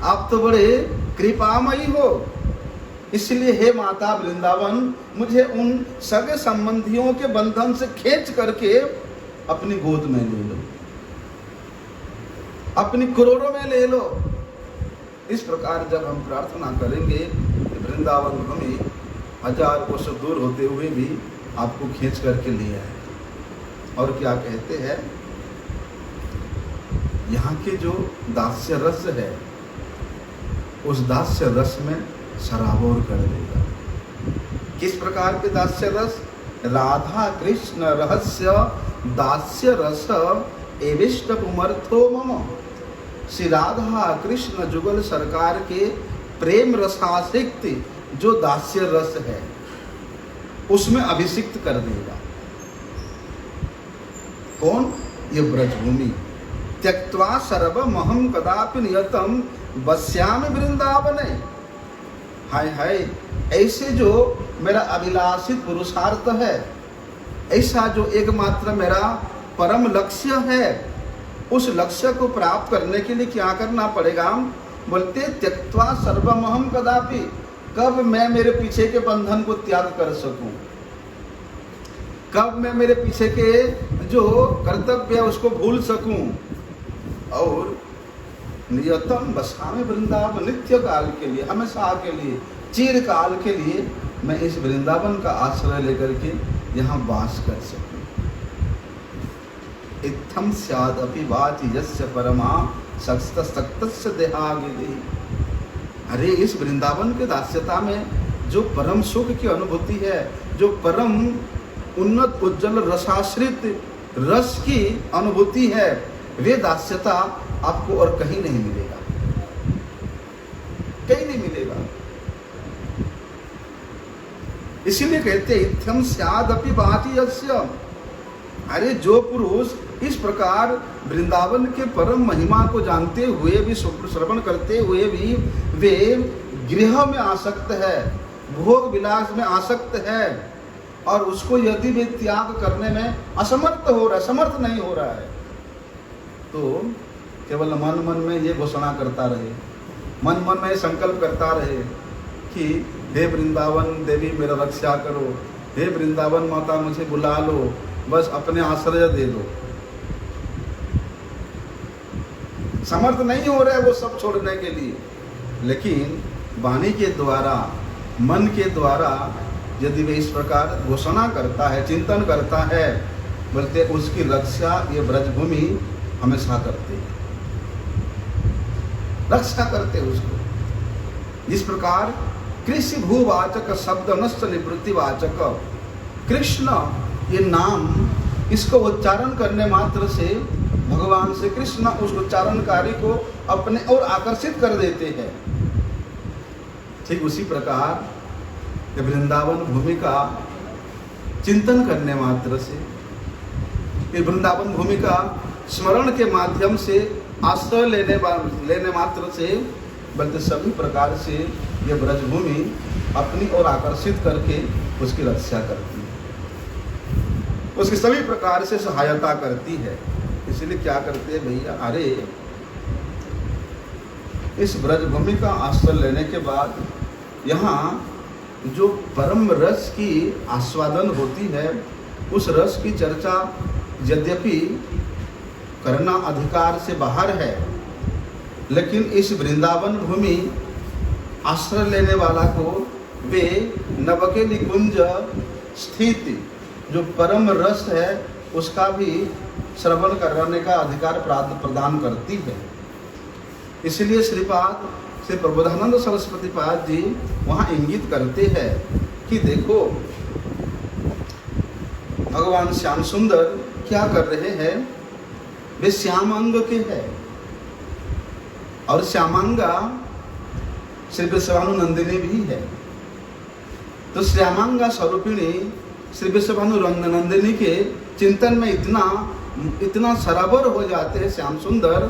आप तो बड़े कृपामयी हो, इसलिए हे माता वृंदावन मुझे उन सगे संबंधियों के बंधन से खींच करके अपनी गोद में ले लो, अपनी क्रोड़ों में ले लो। इस प्रकार जब हम प्रार्थना करेंगे वृंदावन हमें 1000 कोस दूर होते हुए भी आपको खींच करके लिया है। और क्या कहते हैं, यहाँ के जो दास्य रस है उस दास्य रस में सराबोर कर देगा। किस प्रकार के दास्य रस, राधा कृष्ण रहस्य दास्य रस एविष्ट पुमर्थो मम, श्री राधा कृष्ण जुगल सरकार के प्रेम रसासिक्त जो दास्य रस है उसमें अभिषिक्त कर देगा। कौन, ये ब्रजभूमि। त्यक्त्वा सर्वमहं कदापि नियतम बस्यामि वृंदावने। हाय हाय, ऐसे जो मेरा अभिलाषित पुरुषार्थ है, ऐसा जो एकमात्र मेरा परम लक्ष्य है, उस लक्ष्य को प्राप्त करने के लिए क्या करना पड़ेगा? बोलते त्यक्त्वा सर्वमहम कदापि, कब मैं मेरे पीछे के बंधन को त्याग कर सकूं, कब मैं मेरे पीछे के जो कर्तव्य है उसको भूल सकूं, और नियतम बसामे वृंदावन, नित्य काल के लिए, हमेशा के लिए, चिर काल के लिए मैं इस वृंदावन का आश्रय लेकर के यहाँ वास कर सकूं। इत्थम स्यादपि वाचि यस्य परमा सक्तस्य देहागिरि। अरे इस वृंदावन के दास्यता में जो परम सुख की अनुभूति है, जो परम उन्नत उज्जवल रसाश्रित रस की अनुभूति है, वे दास्यता आपको और कहीं नहीं मिलेगा, कहीं नहीं मिलेगा। इसीलिए कहते हैं इत्थम स्यादपि वाचि यस्य। अरे जो पुरुष इस प्रकार वृंदावन के परम महिमा को जानते हुए भी, श्रवण करते हुए भी वे गृह में आसक्त है, भोग विलास में आसक्त है, और उसको यदि वे त्याग करने में असमर्थ हो रहा है, समर्थ नहीं हो रहा है, तो केवल मन मन में ये घोषणा करता रहे, मन मन में संकल्प करता रहे कि हे वृंदावन देवी मेरा रक्षा करो, हे वृंदावन माता मुझे बुला लो, बस अपने आश्रय दे दो। समर्थ नहीं हो रहा है वो सब छोड़ने के लिए। लेकिन वाणी के द्वारा, मन के द्वारा यदि वे इस प्रकार घोषणा करता है, चिंतन करता है, बोलते उसकी रक्षा ये ब्रजभूमि हमेशा करते हैं, रक्षा करते उसको। जिस प्रकार कृषि भूवाचक शब्द नष्ट निवृत्तिवाचक, कृष्ण ये नाम, इसको उच्चारण करने मात्र से भगवान श्री कृष्ण उस उच्चारणकारी को अपने ओर आकर्षित कर देते हैं। ठीक उसी प्रकार वृंदावन भूमि का चिंतन करने मात्र से, वृंदावन भूमि का स्मरण के माध्यम से, आश्रय लेने मात्र से, बल्कि सभी प्रकार से ये ब्रजभूमि अपनी ओर आकर्षित करके उसकी रक्षा करती है, उसकी सभी प्रकार से सहायता करती है। इसलिए क्या करते हैं भैया, अरे इस ब्रजभूमि का आश्रय लेने के बाद यहाँ जो परम रस की आस्वादन होती है, उस रस की चर्चा यद्यपि करना अधिकार से बाहर है, लेकिन इस वृंदावन भूमि आश्रय लेने वाला को वे नवके निकुंज स्थित जो परम रस है उसका भी श्रवण करने का अधिकार प्रदान करती है। इसलिए श्रीपाद श्री प्रबोधानंद सरस्वती पाद जी वहाँ इंगित करते हैं कि देखो भगवान श्याम सुंदर क्या कर रहे हैं, वे श्यामांग के हैं, और श्यामांगा श्री वृषभानु नंदिनी भी है। तो श्यामांगा स्वरूपिणी श्री विश्वभानु नंदिनी के चिंतन में इतना सराबर हो जाते हैं श्याम सुंदर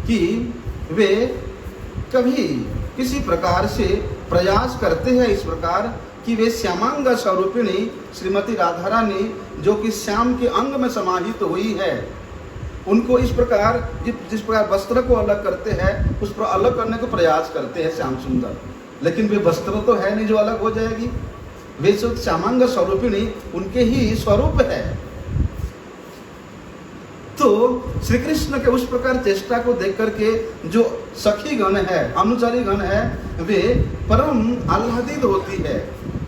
कि वे कभी किसी प्रकार से प्रयास करते हैं इस प्रकार कि वे श्यामांगा स्वरूपिणी श्रीमती राधा रानी जो कि श्याम के अंग में समाहित हुई है, उनको इस प्रकार जिस प्रकार वस्त्र को अलग करते हैं उस पर अलग करने को प्रयास करते हैं श्याम सुंदर। लेकिन वे वस्त्र तो है नहीं जो अलग हो जाएगी, वे जो श्यामांग स्वरूपिणी उनके ही स्वरूप है। तो श्री कृष्ण के उस प्रकार चेष्टा को देख करके जो सखी गण है, अनुचरी गण है, वे परम आह्लादित होती है।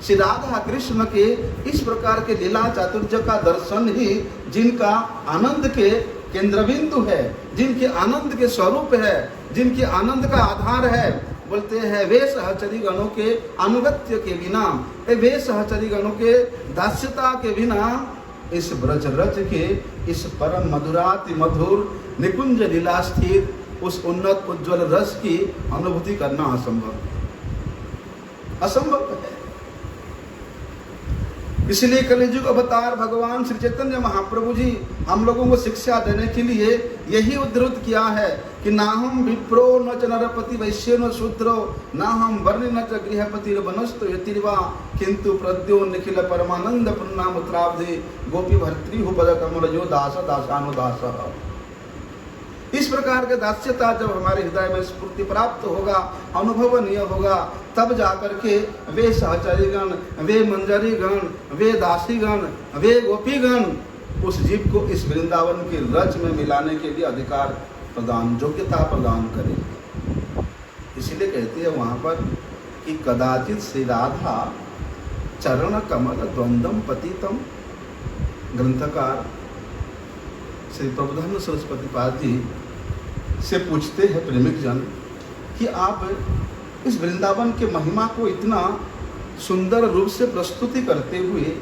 श्री राधा कृष्ण के इस प्रकार के लीला चातुर्य का दर्शन ही जिनका आनंद के केंद्र बिंदु है, जिनके आनंद के स्वरूप है, जिनके आनंद का आधार है, बोलते हैं वे सहचरी गणों के अनुगत्य के बिना, वे सहचरी गणों के दास्यता के बिना इस ब्रज रज के इस परम मधुराति मधुर निकुंज लीला स्थित उस उन्नत उज्ज्वल रस की अनुभूति करना असंभव है। इसलिए कलियुग अवतार भगवान श्री चैतन्य महाप्रभु जी हम लोगों को शिक्षा देने के लिए यही उद्धृत किया है कि ना हम विप्रो न च नरपति वैश्य न शूद्रो न हम वर्ण न च गृहपति वनस्तु यतिर्वा किंतु प्रद्यो निखिल परमानंद पुण्णामत्राब्धे गोपी भर्तृ पद कमल यो दास दासानुदास। इस प्रकार के दास्यता जब हमारे हृदय में स्फूर्ति प्राप्त होगा, अनुभवनीय होगा, तब जाकर के वे सहचरीगण, वे मंजरीगण, वे दासीगण, वे गोपीगण उस जीव को इस वृंदावन की रच में मिलाने के लिए अधिकार प्रदान, योग्यता प्रदान करें। इसलिए कहते हैं वहाँ पर कि कदाचित श्री राधा चरण कमल द्वंद्वम पतितम। ग्रंथकार श्री प्रबोधानंद सरस्वती पाद जी से पूछते हैं प्रेमिक जन कि आप इस वृंदावन के महिमा को इतना सुंदर रूप से प्रस्तुति करते हुए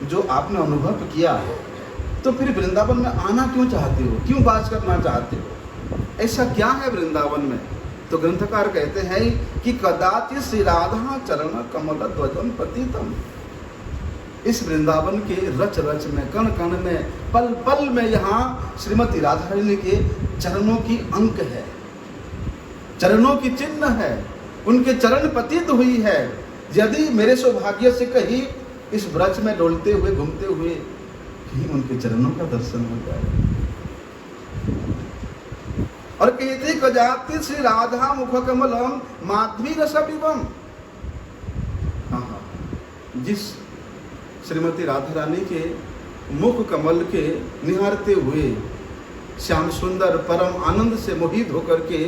जो आपने अनुभव किया है, तो फिर वृंदावन में आना क्यों चाहते हो, क्यों वास करना चाहते हो, ऐसा क्या है वृंदावन में? तो ग्रंथकार कहते हैं कि कदाचित श्री राधा चरण कमल ध्वजम पतितम। इस वृंदावन के रच रच में, कण कण में, पल पल में यहाँ श्रीमती राधा रानी के चरणों की अंक है, चरणों की चिन्ह है, उनके चरण पतित हुई है। यदि मेरे सौभाग्य से कहीं इस व्रज में डोलते हुए, घूमते हुए कहीं उनके चरणों का दर्शन हो जाए। और कहते कजाति श्री राधा मुख कमलम माधवी रस पिबम। जिस श्रीमती राधा रानी के मुख कमल के निहारते हुए श्याम सुंदर परम आनंद से मोहित होकर के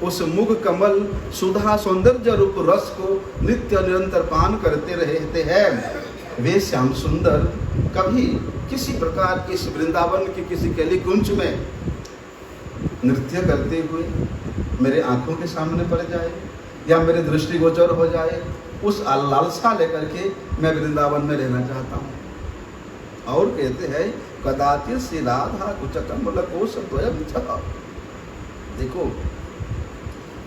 उस मुख कमल सुधा सौंदर्य रूप रस को नित्य निरंतर पान करते रहते हैं, वे श्याम सुंदर कभी किसी प्रकार इस वृंदावन के किसी कैली कुंज में नृत्य करते हुए मेरे आंखों के सामने पड़ जाए या मेरे दृष्टिगोचर हो जाए, उस लालसा लेकर के मैं वृंदावन में रहना चाहता हूँ। और कहते हैं कदाचित श्री राधा कुछ कमल कोश द्वयम छः। देखो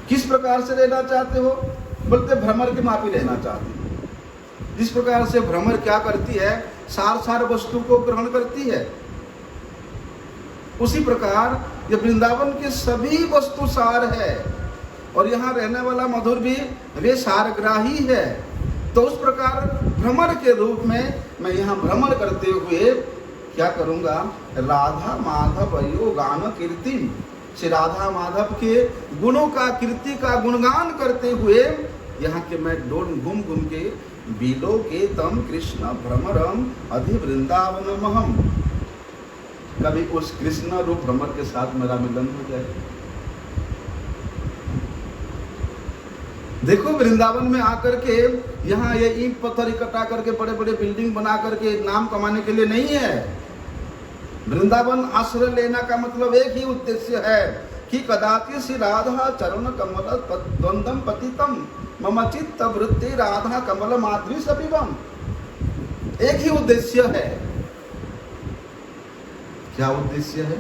किस प्रकार से रहना चाहते हो, बोलते भ्रमर के मापी रहना चाहते हो। जिस प्रकार से भ्रमर क्या करती है, सार सार वस्तु को ग्रहण करती है, उसी प्रकार ये वृंदावन के सभी वस्तु सार है और यहाँ रहने वाला मधुर भी वे सारग्राही है। तो उस प्रकार भ्रमर के रूप में मैं यहाँ भ्रमण करते हुए क्या करूँगा, राधा माधव यो गान कीर्ति, श्री राधा माधव के गुणों का, कीर्ति का गुणगान करते हुए यहाँ के मैं घूम घूम के बिलो के तम कृष्ण भ्रमरम अधि वृंदावन महम। कभी उस कृष्ण रूप भ्रमर के साथ मेरा मिलन हो जाए। देखो वृंदावन में आकर के यहाँ ये ईंट पत्थर इकट्ठा करके बड़े बड़े बिल्डिंग बना करके नाम कमाने के लिए नहीं है। वृंदावन आश्रय लेना का मतलब एक ही उद्देश्य है कि कदाचित श्री राधा चरण कमल द्वंद्वम पतितम मम चित्त वृत्ति राधा कमल माधुरी सपिवम। एक ही उद्देश्य है। क्या उद्देश्य है?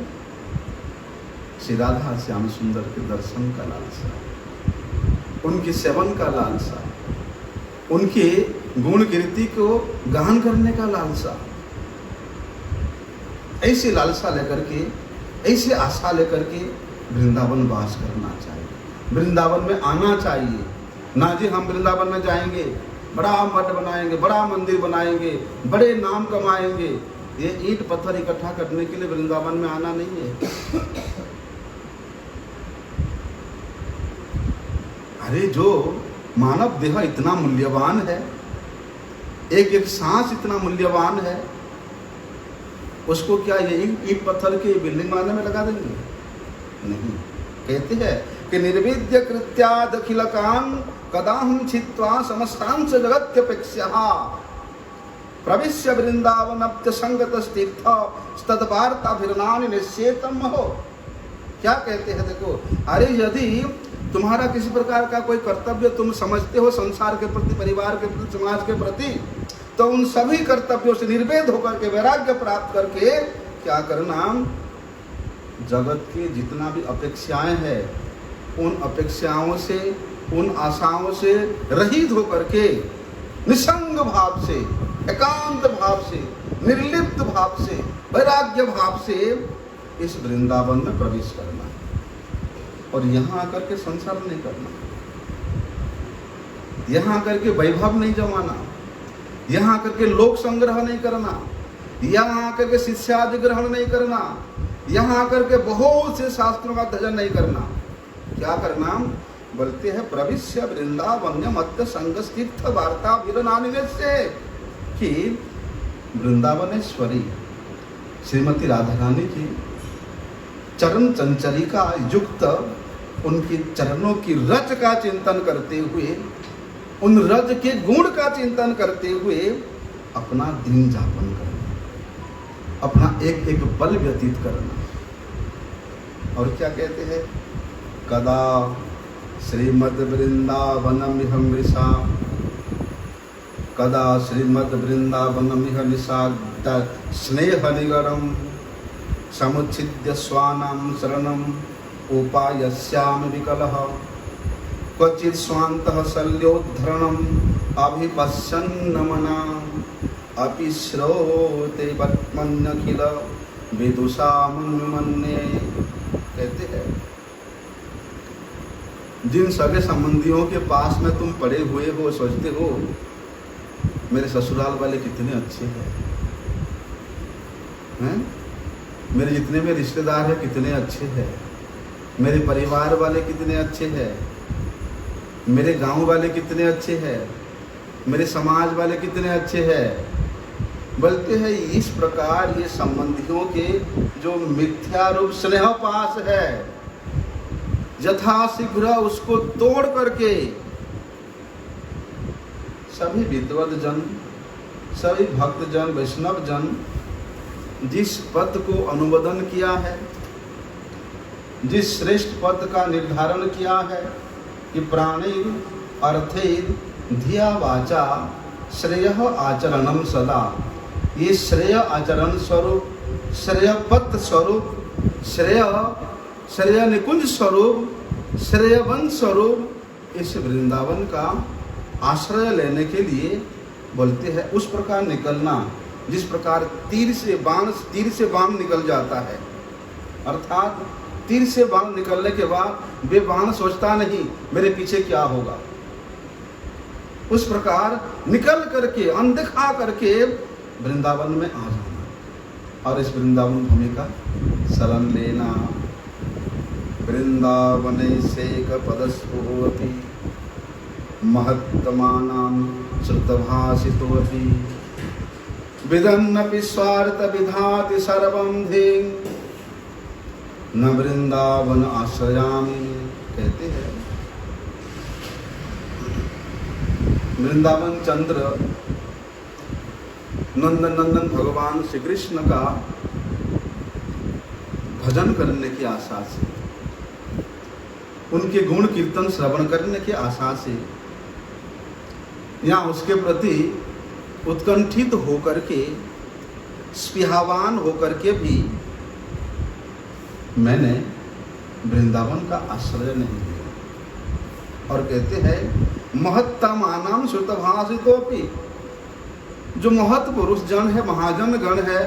श्री राधा श्याम सुंदर के दर्शन का लालसा, उनके सेवन का लालसा, उनके गुण कीर्ति को गान करने का लालसा। ऐसी लालसा लेकर के, ऐसी आशा लेकर के वृंदावन वास करना चाहिए, वृंदावन में आना चाहिए। ना जी हम वृंदावन में जाएंगे, बड़ा मठ बनाएंगे, बड़ा मंदिर बनाएंगे, बड़े नाम कमाएंगे, ये ईंट पत्थर इकट्ठा करने के लिए वृंदावन में आना नहीं है। अरे जो मानव देह इतना मूल्यवान है, एक एक सांस इतना मूल्यवान है, उसको क्या ये ईंट पत्थर के बिल्डिंग बनाने में लगा देंगे? नहीं। कहते हैं कि निर्विद्य कृत्यादखिलकान कदाहं छित्त्वा समस्तांश जगत्यपेक्ष्यः प्रविश्य वृंदावनप्य संगतस्तीर्थ तद्वार्ताभिरनानि निश्चेतम हो। क्या कहते हैं? देखो, अरे यदि तुम्हारा किसी प्रकार का कोई कर्तव्य तुम समझते हो संसार के प्रति, परिवार के प्रति, समाज के प्रति, तो उन सभी कर्तव्यों से निर्वेद होकर के, वैराग्य प्राप्त करके क्या करना, जगत के जितना भी अपेक्षाएं हैं उन अपेक्षाओं से, उन आशाओं से रहित होकर के निसंग भाव से, एकांत भाव निर्लिप्त भाव से, वैराग्य भाव से इस वृंदावन में प्रवेश करना और यहाँ आकर के संसार नहीं करना, यहाँ आकर के वैभव नहीं जमाना, यहाँ आकर के लोक संग्रह नहीं करना, यहाँ आकर के शिष्यादि ग्रहण नहीं करना, यहाँ आकर के बहुत से शास्त्रों का अध्ययन नहीं करना। क्या करना? बोलते हैं प्रविश्य वृंदावन्य मत्त संगस्तीर्थ वार्ता विरनानिवेश्य, कि वृंदावनेश्वरी श्रीमती राधा रानी की चरण चंचलिका युक्त उनके चरणों की रज का चिंतन करते हुए, उन रज के गुण का चिंतन करते हुए अपना दिन जापन करना, अपना एक एक पल व्यतीत करना। और क्या कहते हैं? कदा श्रीमद् वृंदावनमिह मृषा, कदा श्रीमद् वृंदावनमिह निशा स्नेह निगरम समुच्छिद्य स्वानां शरणम उपायस्यामि विकलः, क्वचित् स्वान्तः शल्योद्धरणम् अभिपश्यन्न मना, अपि श्रोते वर्त्मन्यखिल विदुषा मन्ये। कहते हैं जिन सगे संबंधियों के पास में तुम पड़े हुए हो, सोचते हो मेरे ससुराल वाले कितने अच्छे हैं, मेरे जितने में रिश्तेदार हैं कितने अच्छे हैं, मेरे परिवार वाले कितने अच्छे हैं, मेरे गांव वाले कितने अच्छे हैं, मेरे समाज वाले कितने अच्छे हैं। बोलते हैं इस प्रकार ये संबंधियों के जो मिथ्या रूप स्नेह पास है, यथाशीघ्र उसको तोड़ करके सभी विद्वत जन, सभी भक्त जन, वैष्णव जन जिस पद को अनुमोदन किया है, जिस श्रेष्ठ पद का निर्धारण किया है कि प्राणैर अर्थैर धिया वाचा श्रेयः आचरणम सदा, ये श्रेय आचरण स्वरूप, श्रेय पद स्वरूप, श्रेय निकुंज स्वरूप, श्रेयवन स्वरूप इस वृंदावन का आश्रय लेने के लिए बोलते हैं उस प्रकार निकलना जिस प्रकार तीर से बाण निकल जाता है। अर्थात तीर से बाण निकलने के बाद वे बाण सोचता नहीं मेरे पीछे क्या होगा, उस प्रकार निकल करके अनदेखा करके वृंदावन में आ जाना और इस वृंदावन भूमि का शरण लेना। वृंदावने सेक पदस्थोऽपि महत्तमानां श्रुतभाषितोऽपि विदन्नपि स्वार्थ विधाति सर्वं धिं न वृंदावन आश्रयामि। कहते हैं वृंदावन चंद्र नंदन भगवान श्री कृष्ण का भजन करने की आशा से, उनके गुण कीर्तन श्रवण करने की आशा से या उसके प्रति उत्कंठित होकर के, स्पृहावान होकर के भी मैंने वृंदावन का आश्रय नहीं लिया। और कहते हैं महत्तमानां श्रुतभाषितोऽपि, जो महत् पुरुष जन है, महाजन गण है,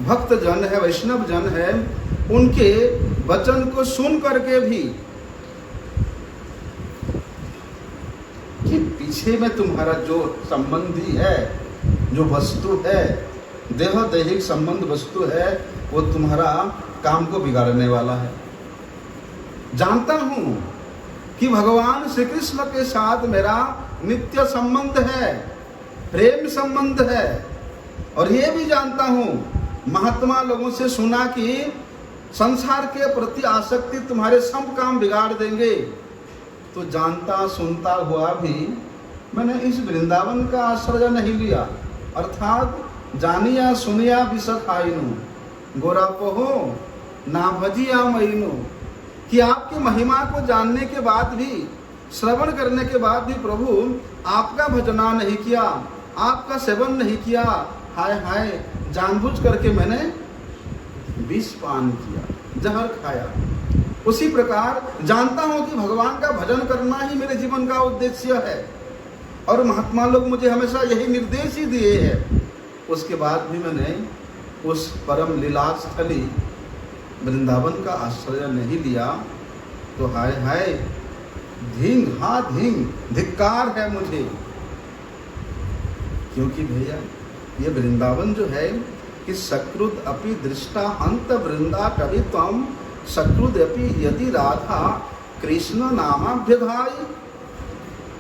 भक्त जन है, वैष्णव जन है, उनके वचन को सुन करके भी कि पीछे में तुम्हारा जो संबंधी है, जो वस्तु है, देह दैहिक संबंध वस्तु है, वो तुम्हारा काम को बिगाड़ने वाला है। जानता हूं कि भगवान श्री कृष्ण के साथ मेरा नित्य संबंध है, प्रेम संबंध है, और ये भी जानता हूं महात्मा लोगों से सुना कि संसार के प्रति आसक्ति तुम्हारे सब काम बिगाड़ देंगे। तो जानता सुनता हुआ भी मैंने इस वृंदावन का आश्रय नहीं लिया। अर्थात जानिया सुनिया विसखाइनु गोरा पोहो ना भजिया मईनु, कि आपकी महिमा को जानने के बाद भी, श्रवण करने के बाद भी प्रभु आपका भजना नहीं किया, आपका सेवन नहीं किया। हाय हाय, जानबूझ करके मैंने विष पान किया, जहर खाया। उसी प्रकार जानता हूं कि भगवान का भजन करना ही मेरे जीवन का उद्देश्य है, और महात्मा लोग मुझे हमेशा यही निर्देश ही दिए हैं। उसके बाद भी मैंने उस परम लीलास्थली वृंदावन का आश्रय नहीं लिया, तो हाय हाय धिंग, हाँ धिंग, धिक्कार है मुझे। क्योंकि भैया ये वृंदावन जो है कि सकृद अपि दृष्टा हंत वृंदा कवि तम सकृद अपि यदि राधा कृष्ण नामाभ्यधाई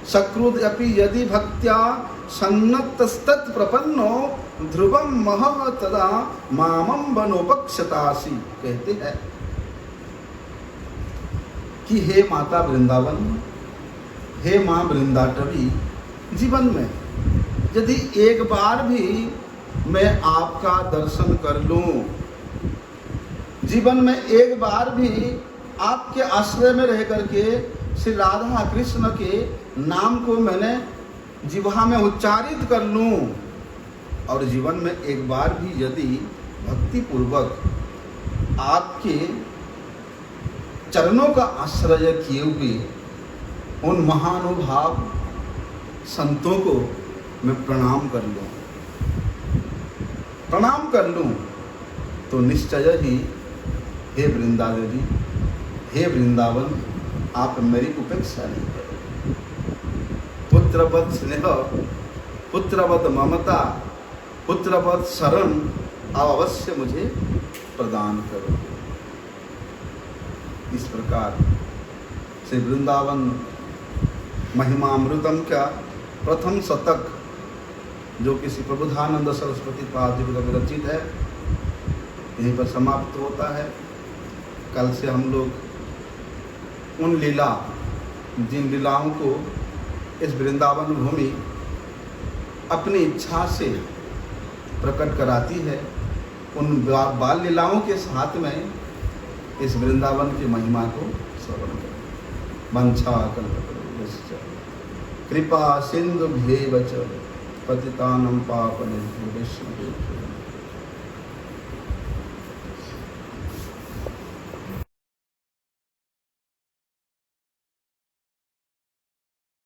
सकृद अपि यदि भक्त्या सन्नतस्तत् प्रपन्नो ध्रुवम महः तदा मामम वनोपक्षतासी। कहते हैं कि हे माता वृंदावन, हे माँ वृंदाटवी, जीवन में यदि एक बार भी मैं आपका दर्शन कर लूं, जीवन में एक बार भी आपके आश्रय में रह करके श्री राधा कृष्ण के नाम को मैंने जिह्वा में उच्चारित कर लूं, और जीवन में एक बार भी यदि भक्ति पूर्वक आपके चरणों का आश्रय किए हुए उन महानुभाव संतों को मैं प्रणाम कर लूं, तो निश्चय ही हे वृंदादेवी, हे वृंदावन, आप मेरी उपेक्षा नहीं करें। पुत्रवत स्नेह, पुत्रवत ममता, पुत्रवत शरण आप अवश्य मुझे प्रदान करो। इस प्रकार से वृंदावन महिमामृतम का प्रथम शतक, जो किसी प्रबुधानंद सरस्वती पाद जी द्वारा विरचित है, यहीं पर समाप्त होता है। कल से हम लोग उन लीला, जिन लीलाओं को इस वृंदावन भूमि अपनी इच्छा से प्रकट कराती है, उन बाल लीलाओं के साथ में इस वृंदावन की महिमा को श्रवण करें। वंशा कल्पतरुभ्यश्च कृपा सिंधुभ्यैव च पतितानां पावनेभ्यो वैष्णवेभ्यो